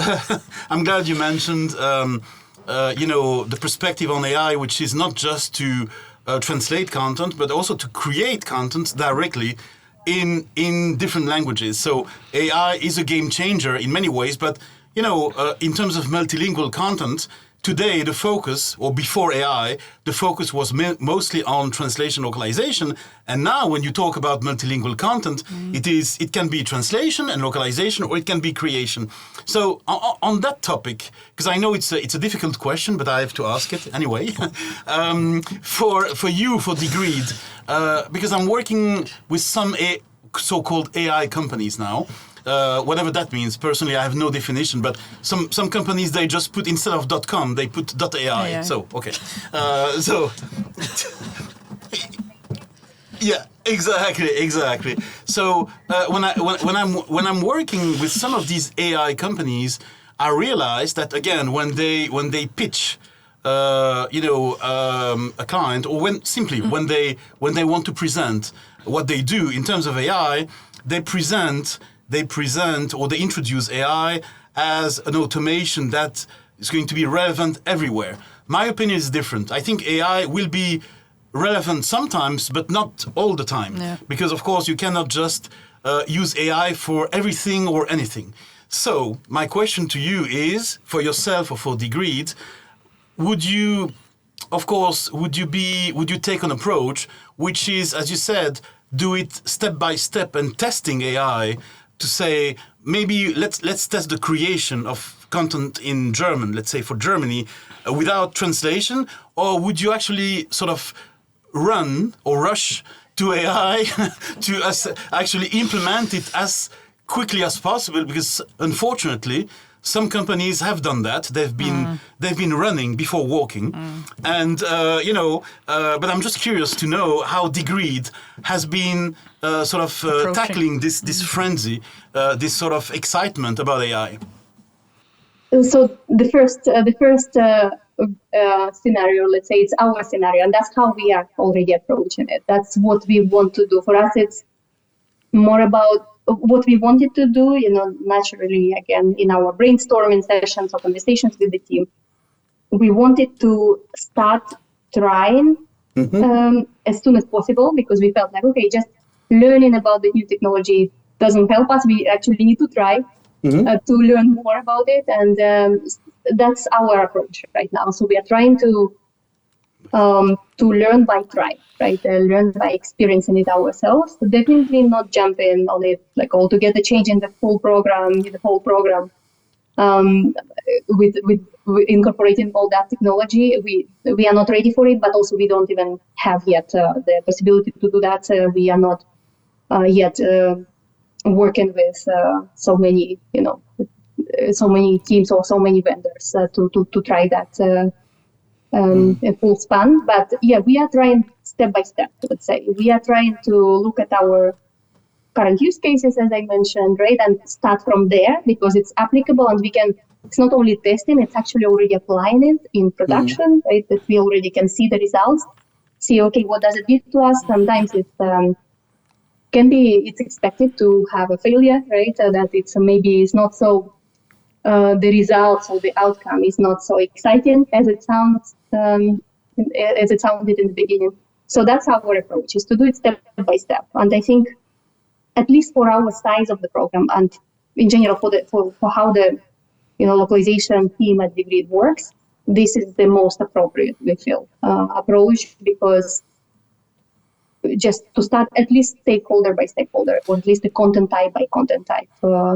Speaker 3: The perspective on AI, which is not just to translate content, but also to create content directly in different languages. So AI is a game changer in many ways, but in terms of multilingual content, today the focus, or before AI, the focus was mostly on translation localization. And now when you talk about multilingual content, it can be translation and localization, or it can be creation. So on that topic, because I know it's a difficult question, but I have to ask it anyway. For you, for Degreed, because I'm working with some so-called AI companies now. Whatever that means. Personally, I have no definition, but some companies, they just put, instead of .com, they put .ai.
Speaker 1: Yeah.
Speaker 3: So, okay. Yeah, exactly. So when I'm working with some of these AI companies, I realize that again, when they pitch, a client, or when they want to present what they do in terms of AI, they present or they introduce AI as an automation that is going to be relevant everywhere. My opinion is different. I think AI will be relevant sometimes, but not all the time.
Speaker 1: Yeah.
Speaker 3: Because, of course, you cannot just use AI for everything or anything. So, my question to you is, for yourself or for Degreed, would you take an approach which is, as you said, do it step by step and testing AI to say, maybe let's test the creation of content in German, let's say for Germany, without translation? Or would you actually sort of run or rush to AI to actually implement it as quickly as possible? Because unfortunately, some companies have done that. They've been running before walking, and But I'm just curious to know how Degreed has been tackling this frenzy, this sort of excitement about AI.
Speaker 2: So the first scenario, let's say it's our scenario, and that's how we are already approaching it. That's what we want to do. For us, it's more about what we wanted to do, naturally, again, in our brainstorming sessions or conversations with the team. We wanted to start trying as soon as possible, because we felt like, okay, just learning about the new technology doesn't help us. We actually need to try to learn more about it. And that's our approach right now. So we are trying to learn by try, right? Learn by experiencing it ourselves. So definitely not jump in on it like altogether, changing the whole program, with incorporating all that technology. We are not ready for it, but also we don't even have yet the possibility to do that. We are not yet working with so many teams or so many vendors to try that. A full span, but yeah, we are trying step by step. Let's say we are trying to look at our current use cases, as I mentioned, right, and start from there, because it's applicable, and it's not only testing; it's actually already applying it in production, right? That we already can see the results. See, okay, what does it give to us? Sometimes it's expected to have a failure, right? That it's not so. The results or the outcome is not so exciting as it sounds, as it sounded in the beginning. So that's our approach, is to do it step by step. And I think, at least for our size of the program, and in general for how the localization team at Degreed works, this is the most appropriate, we feel, approach, because just to start at least stakeholder by stakeholder, or at least the content type by content type,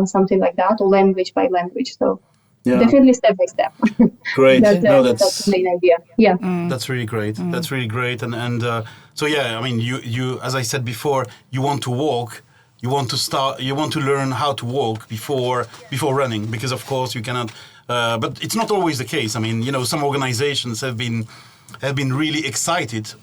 Speaker 2: something like that, or language by language. So definitely step by step.
Speaker 3: Great.
Speaker 2: That's the main idea. Yeah.
Speaker 3: That's really great. That's really great. And so yeah, I mean, you as I said before, you want to walk. You want to learn how to walk before running, because of course you cannot. But it's not always the case. I mean, some organizations have been really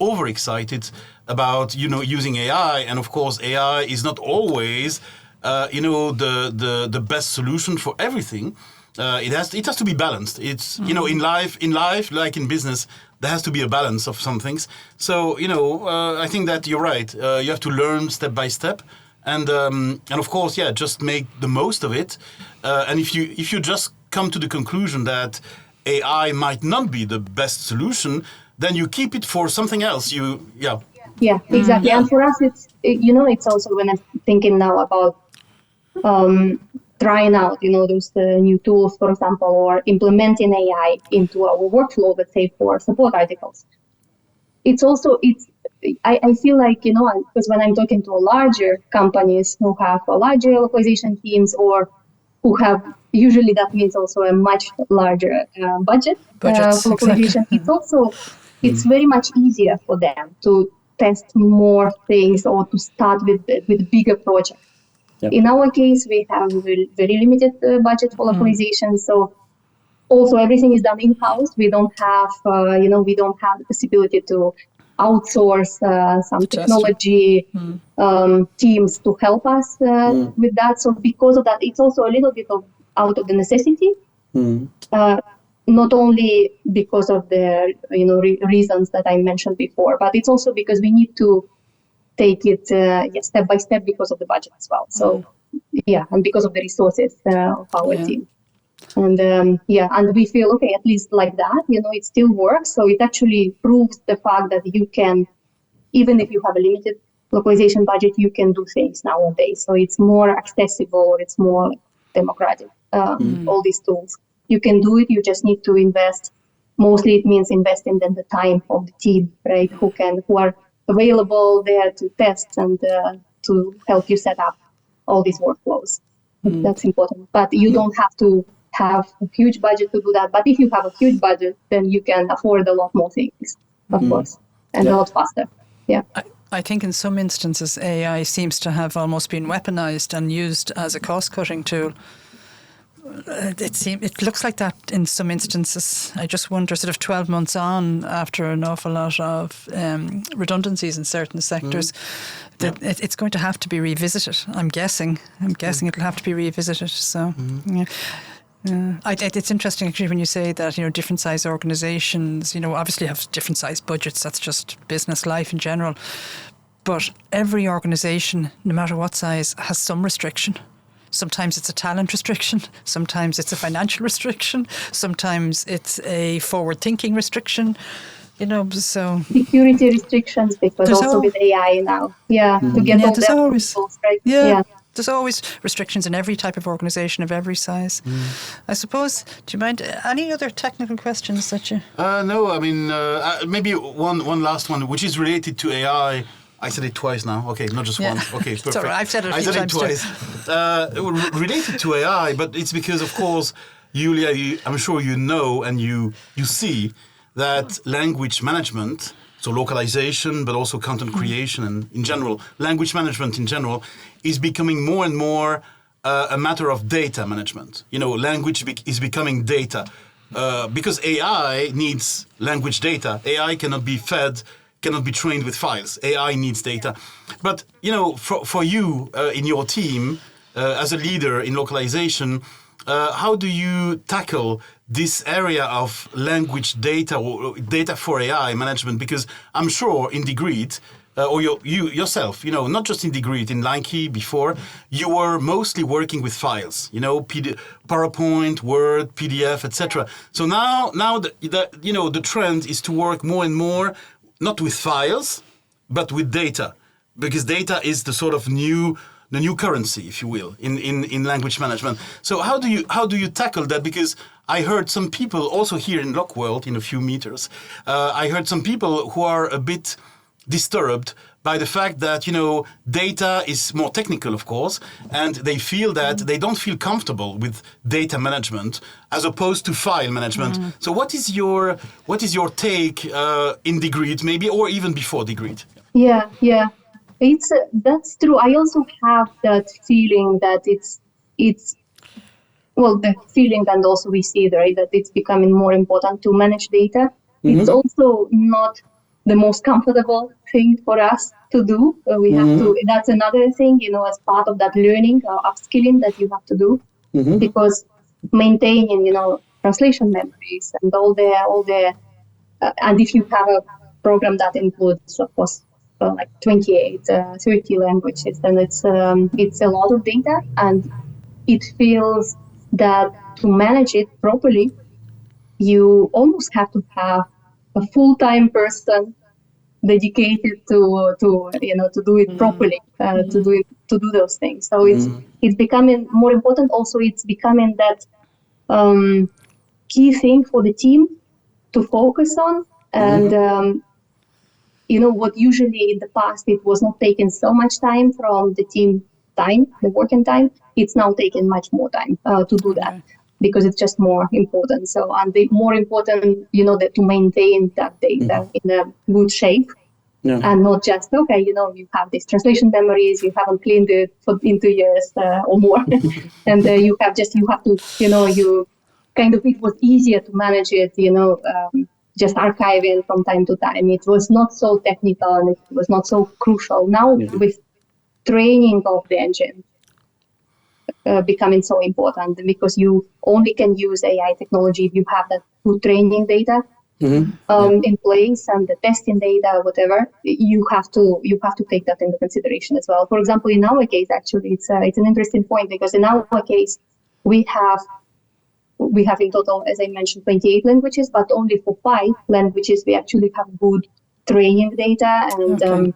Speaker 3: overexcited about using AI, and of course AI is not always the best solution for everything. It has to be balanced. It's in life like in business, there has to be a balance of some things. So I think that you're right. You have to learn step by step, and of course, just make the most of it. And if you just come to the conclusion that AI might not be the best solution, then you keep it for something else.
Speaker 2: Yeah, exactly. And for us, it's also, when I'm thinking now about trying out, those new tools, for example, or implementing AI into our workflow, let's say for support articles. I feel like, because when I'm talking to larger companies who have a larger localization teams or who have, usually that means also a much larger budget for localization. Exactly. It's very much easier for them to test more things or to start with bigger projects. Yep. In our case, we have very limited budget for localization, so also everything is done in-house. We don't have, we don't have the possibility to outsource some technology teams to help us with that. So because of that, it's also a little bit out of the necessity. Not only because of the reasons that I mentioned before, but it's also because we need to take it step by step because of the budget as well. So and because of the resources of our team. And and we feel, okay, at least like that, it still works. So it actually proves the fact that you can, even if you have a limited localization budget, you can do things nowadays. So it's more accessible, it's more democratic, all these tools. You can do it, you just need to invest. Mostly it means investing in the time of the team, right? Who are available there to test and to help you set up all these workflows. That's important. But you don't have to have a huge budget to do that. But if you have a huge budget, then you can afford a lot more things, of course, and a lot faster. Yeah.
Speaker 1: I think in some instances, AI seems to have almost been weaponized and used as a cost-cutting tool. It looks like that in some instances. I just wonder, sort of 12 months on, after an awful lot of redundancies in certain sectors, that it's going to have to be revisited. I'm guessing it'll have to be revisited. So, it's interesting actually when you say that different size organisations obviously have different size budgets. That's just business life in general. But every organisation, no matter what size, has some restriction. Sometimes it's a talent restriction. Sometimes it's a financial restriction. Sometimes it's a forward-thinking restriction. So
Speaker 2: security restrictions, because also with AI now, to get all the approvals, right?
Speaker 1: There's always restrictions in every type of organisation of every size. I suppose. Do you mind any other technical questions that you?
Speaker 3: No, I mean maybe one last one, which is related to AI. I said it twice now. Okay, not just once. Okay, perfect.
Speaker 1: It's all right. I've said it a few times
Speaker 3: twice. Related to AI, but it's because, of course, Yulia, I'm sure you know and you see that language management, so localization, but also content creation and in general, language management in general, is becoming more and more a matter of data management. Language is becoming data because AI needs language data. AI cannot be trained with files. AI needs data. But, for you in your team, as a leader in localization, how do you tackle this area of language data or data for AI management? Because I'm sure in Degreed, or you yourself, not just in Degreed, in Linky before, you were mostly working with files, PowerPoint, Word, PDF, etc. So now the trend is to work more and more not with files, but with data, because data is the sort of the new currency, if you will, in language management. So how do you tackle that? Because I heard some people also here in LocWorld, in a few meters, I heard some people who are a bit disturbed by the fact that data is more technical, of course, and they feel that they don't feel comfortable with data management as opposed to file management. So what is your take in Degreed, maybe, or even before Degreed?
Speaker 2: Yeah, that's true. I also have that feeling that it's the feeling, and also we see that it's becoming more important to manage data. It's also not the most comfortable thing for us to do. We have to. That's another thing, as part of that learning or upskilling that you have to do, because maintaining, translation memories and all the, and if you have a program that includes, of course, like 28, 30 languages, then it's a lot of data, and it feels that to manage it properly, you almost have to have a full-time person dedicated to do it properly, to do it to do those things. So it's becoming more important. Also, it's becoming that key thing for the team to focus on. And what usually in the past it was not taking so much time from the team time, the working time, it's now taking much more time to do that because it's just more important. So, and the more important, that to maintain that data in a good shape. Yeah. And not just, you have these translation memories, you haven't cleaned it in 2 years or more. And you have to, you kind of, it was easier to manage it, just archiving from time to time. It was not so technical and it was not so crucial. Now with training of the engine becoming so important because you only can use AI technology if you have that good training data in place and the testing data, whatever. You have to take that into consideration as well. For example, in our case, actually, it's an interesting point because in our case, we have in total, as I mentioned, 28 languages, but only for 5 languages we actually have good training data and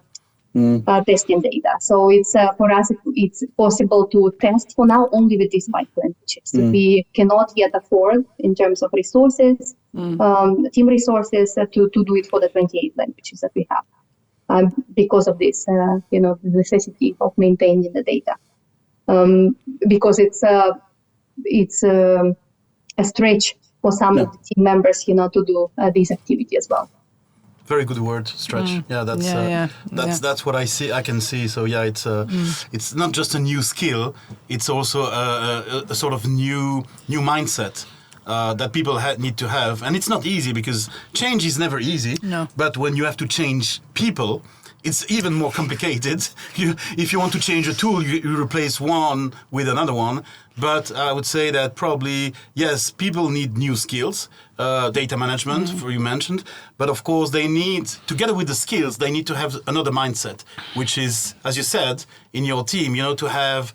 Speaker 2: testing data. So it's for us, it's possible to test for now only with these 5 languages. We cannot yet afford, in terms of resources, team resources, to do it for the 28 languages that we have because of this, the necessity of maintaining the data. Because it's a stretch for some of the team members, to do this activity as well.
Speaker 3: Very good word, stretch. That's what I see. I can see. So it's not just a new skill; it's also a sort of new mindset that people need to have. And it's not easy because change is never easy.
Speaker 1: No.
Speaker 3: But when you have to change people, it's even more complicated. If you want to change a tool, you replace one with another one. But I would say that probably, yes, people need new skills, data management, you mentioned. But of course, they need, together with the skills, they need to have another mindset, which is, as you said, in your team, to have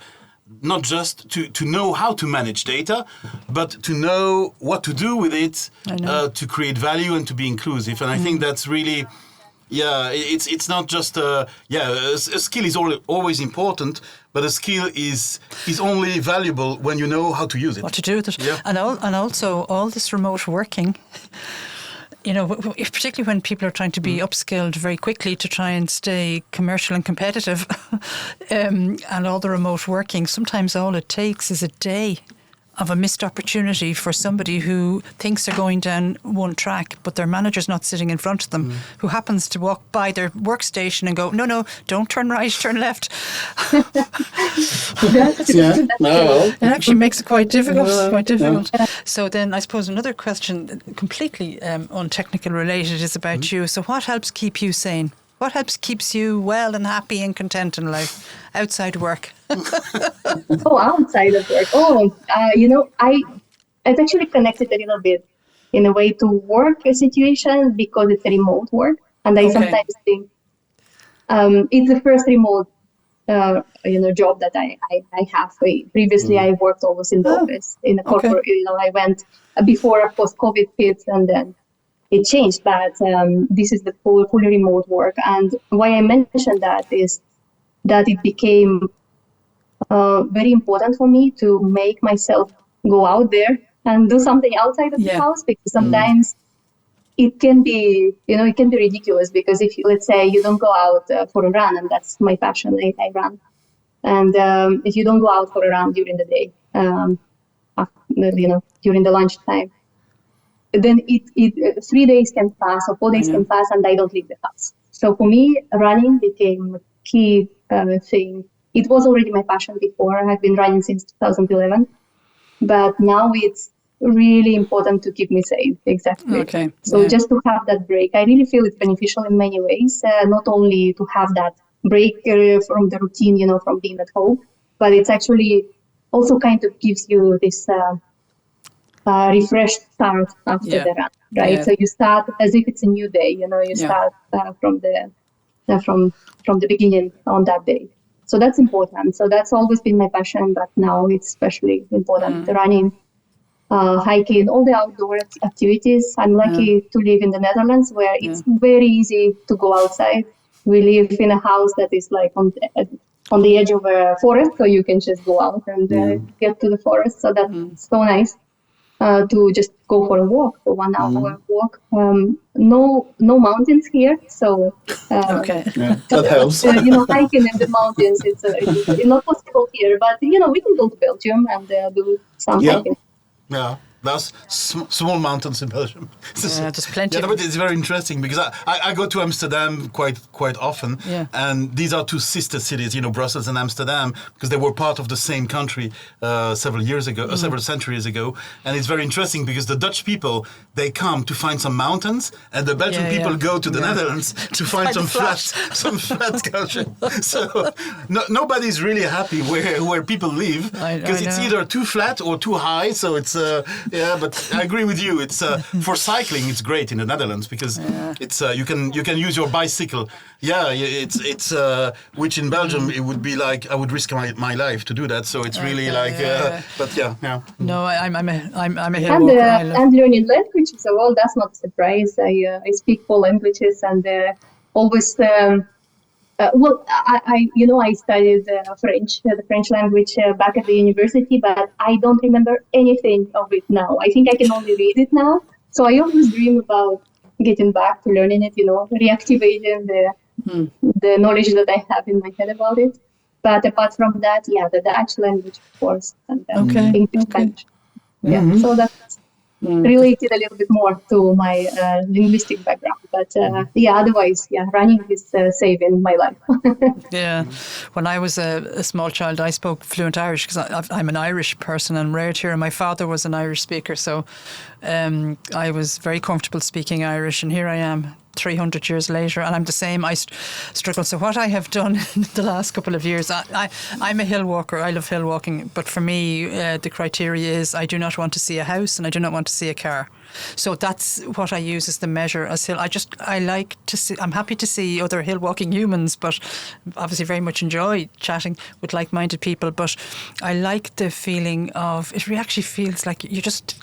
Speaker 3: not just to know how to manage data, but to know what to do with it, to create value and to be inclusive. And I think that's really... Yeah, it's not just a skill is always important, but a skill is only valuable when you know how to use it.
Speaker 1: What to do with it.
Speaker 3: Yeah.
Speaker 1: And also all this remote working, particularly when people are trying to be upskilled very quickly to try and stay commercial and competitive, and all the remote working, sometimes all it takes is a day of a missed opportunity for somebody who thinks they're going down one track, but their manager's not sitting in front of them, who happens to walk by their workstation and go, no, don't turn right, turn left. It actually makes it quite difficult. So then I suppose another question, completely untechnical related, is about you. So what helps keep you sane? What keeps you well and happy and content in life outside work?
Speaker 2: Outside of work. I've actually connected a little bit in a way to work situation because it's a remote work. And I sometimes think it's the first remote job that I have. Previously, I worked always in the office, in a corporate, I went before, of course, COVID hit and then it changed, but this is the fully remote work. And why I mentioned that is that it became very important for me to make myself go out there and do something outside of the house, because sometimes it can be, ridiculous, because if you, let's say you don't go out for a run, and that's my passion, I run. And if you don't go out for a run during the day, during the lunchtime, then it 3 days can pass or 4 days can pass and I don't leave the house. So for me, running became a key thing. It was already my passion before. I've been running since 2011, but now it's really important to keep me safe. Exactly.
Speaker 1: Okay.
Speaker 2: So just to have that break, I really feel it's beneficial in many ways. Not only to have that break from the routine, from being at home, but it's actually also kind of gives you this refreshed start after the run, right? So you start as if it's a new day. You start from the beginning on that day. So that's important. So that's always been my passion, but now it's especially important. Running, hiking, all the outdoor activities. I'm lucky to live in the Netherlands, where it's very easy to go outside. We live in a house that is like on the edge of a forest, so you can just go out and get to the forest. So that's so nice to just go for a walk, for 1 hour walk. No mountains here, so
Speaker 3: that helps.
Speaker 2: Hiking in the mountains it's not possible here. But we can go to Belgium and do some hiking.
Speaker 3: Yeah. There's small mountains in Belgium.
Speaker 1: There's plenty.
Speaker 3: Yeah, but it's very interesting because I go to Amsterdam quite often, and these are two sister cities, Brussels and Amsterdam, because they were part of the same country several centuries ago. And it's very interesting because the Dutch people, they come to find some mountains, and the Belgian people go to the Netherlands to find some flat country. So nobody's really happy where people live because it's either too flat or too high. So it's yeah, but I agree with you. It's for cycling. It's great in the Netherlands because it's you can use your bicycle. Yeah, it's which in Belgium it would be like I would risk my life to do that. So it's really but yeah.
Speaker 1: No, I'm a hill walker.
Speaker 2: And learning languages. So that's not a surprise. I speak 4 languages and always. I studied French, the French language back at the university, but I don't remember anything of it now. I think I can only read it now. So I always dream about getting back to learning it, reactivating the knowledge that I have in my head about it. But apart from that, the Dutch language, of course, and English language. Yeah, so that's related a little bit more to my linguistic background. But otherwise, running is saving my life.
Speaker 1: When I was a small child, I spoke fluent Irish because I'm an Irish person and raised here. And my father was an Irish speaker, so I was very comfortable speaking Irish. And here I am, 300 years later, and I'm the same. I struggle. So what I have done in the last couple of years, I'm a hill walker. I love hill walking, but for me, the criteria is I do not want to see a house and I do not want to see a car. So that's what I use as the measure as hill. I like to see. I'm happy to see other hill walking humans, but obviously very much enjoy chatting with like-minded people. But I like the feeling of it. Actually feels like you just.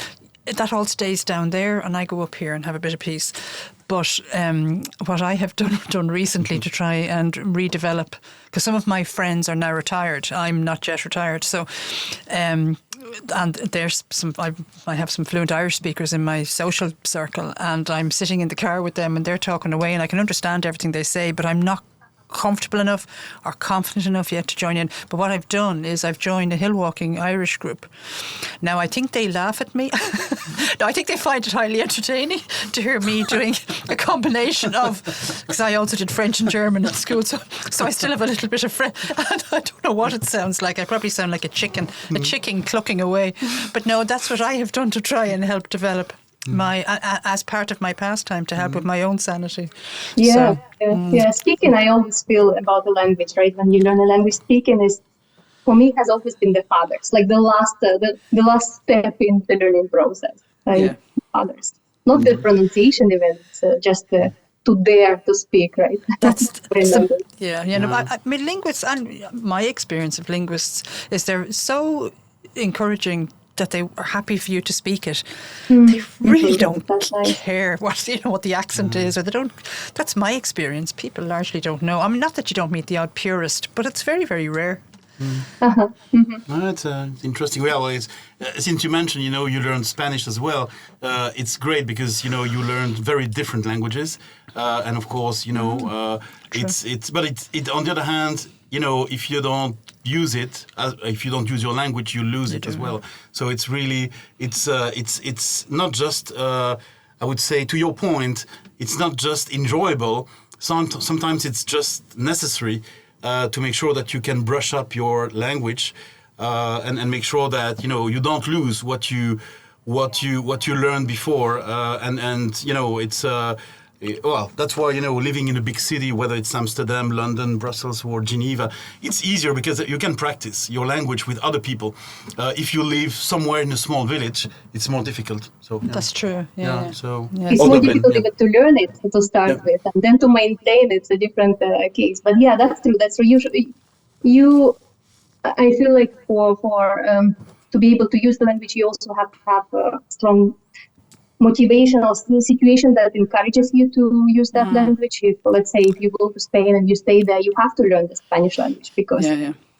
Speaker 1: That all stays down there and I go up here and have a bit of peace. But what I have done recently to try and redevelop, because some of my friends are now retired, I'm not yet retired, so and there's I have some fluent Irish speakers in my social circle, and I'm sitting in the car with them and they're talking away and I can understand everything they say, but I'm not comfortable enough or confident enough yet to join in. But what I've done is I've joined a hill walking Irish group. Now I think they laugh at me. No, I think they find it highly entertaining to hear me doing a combination of, because I also did French and German at school, so I still have a little bit of French. And I don't know what it sounds like. I probably sound like a chicken clucking away. But no, that's what I have done to try and help develop my as part of my pastime to help with my own sanity.
Speaker 2: Speaking, I always feel about the language, right? When you learn a language, speaking is, for me, has always been the fathers, like the last step in the learning process. Fathers, not the pronunciation even, it's just to dare to speak, right?
Speaker 1: I mean, linguists, and my experience of linguists is they're so encouraging that they are happy for you to speak it. They really don't care what the accent is, or they don't. That's my experience. People largely don't know. I mean, not that you don't meet the odd purist, but it's very, very rare.
Speaker 3: That's interesting. Well, since you mentioned, you learned Spanish as well. It's great because you learned very different languages, and of course, But on the other hand, if you don't use it, if you don't use your language, you lose it as well. So it's really, it's not just. I would say, to your point, it's not just enjoyable. Sometimes it's just necessary to make sure that you can brush up your language and make sure that you don't lose what you learned before. It's. Well, that's why, living in a big city, whether it's Amsterdam, London, Brussels, or Geneva, it's easier because you can practice your language with other people. If you live somewhere in a small village, it's more difficult. So
Speaker 1: that's true.
Speaker 3: So
Speaker 2: it's more difficult even to learn it to start with, and then to maintain it's a different case. But that's true. That's true. Usually, I feel like for to be able to use the language, you also have to have a strong motivational situation that encourages you to use that language. If, let's say, if you go to Spain and you stay there, you have to learn the Spanish language, because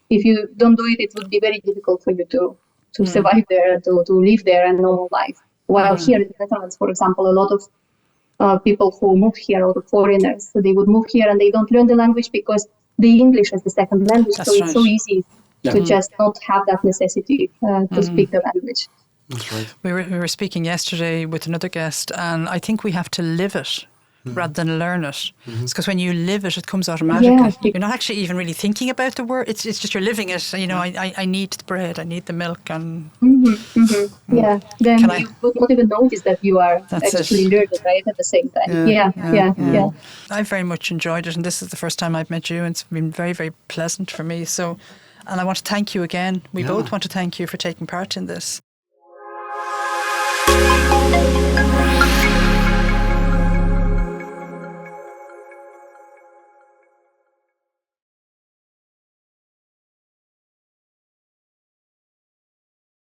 Speaker 2: if you don't do it, it would be very difficult for you to survive there, to live there a normal life. While here in the Netherlands, for example, a lot of people who move here, or the foreigners, so they would move here and they don't learn the language because the English is the second language.
Speaker 1: That's
Speaker 2: so
Speaker 1: right.
Speaker 2: It's so easy to just not have that necessity to speak the language.
Speaker 3: That's right.
Speaker 1: We were speaking yesterday with another guest, and I think we have to live it rather than learn it. It's because when you live it, it comes automatically. You're not actually even really thinking about the word. It's just you're living it. You know, I need the bread, I need the milk, and
Speaker 2: yeah. Then you would not even notice that you are actually learning, right, at the same time. Yeah.
Speaker 1: I've very much enjoyed it, and this is the first time I've met you, and it's been very, very pleasant for me. So, and I want to thank you again. We both want to thank you for taking part in this.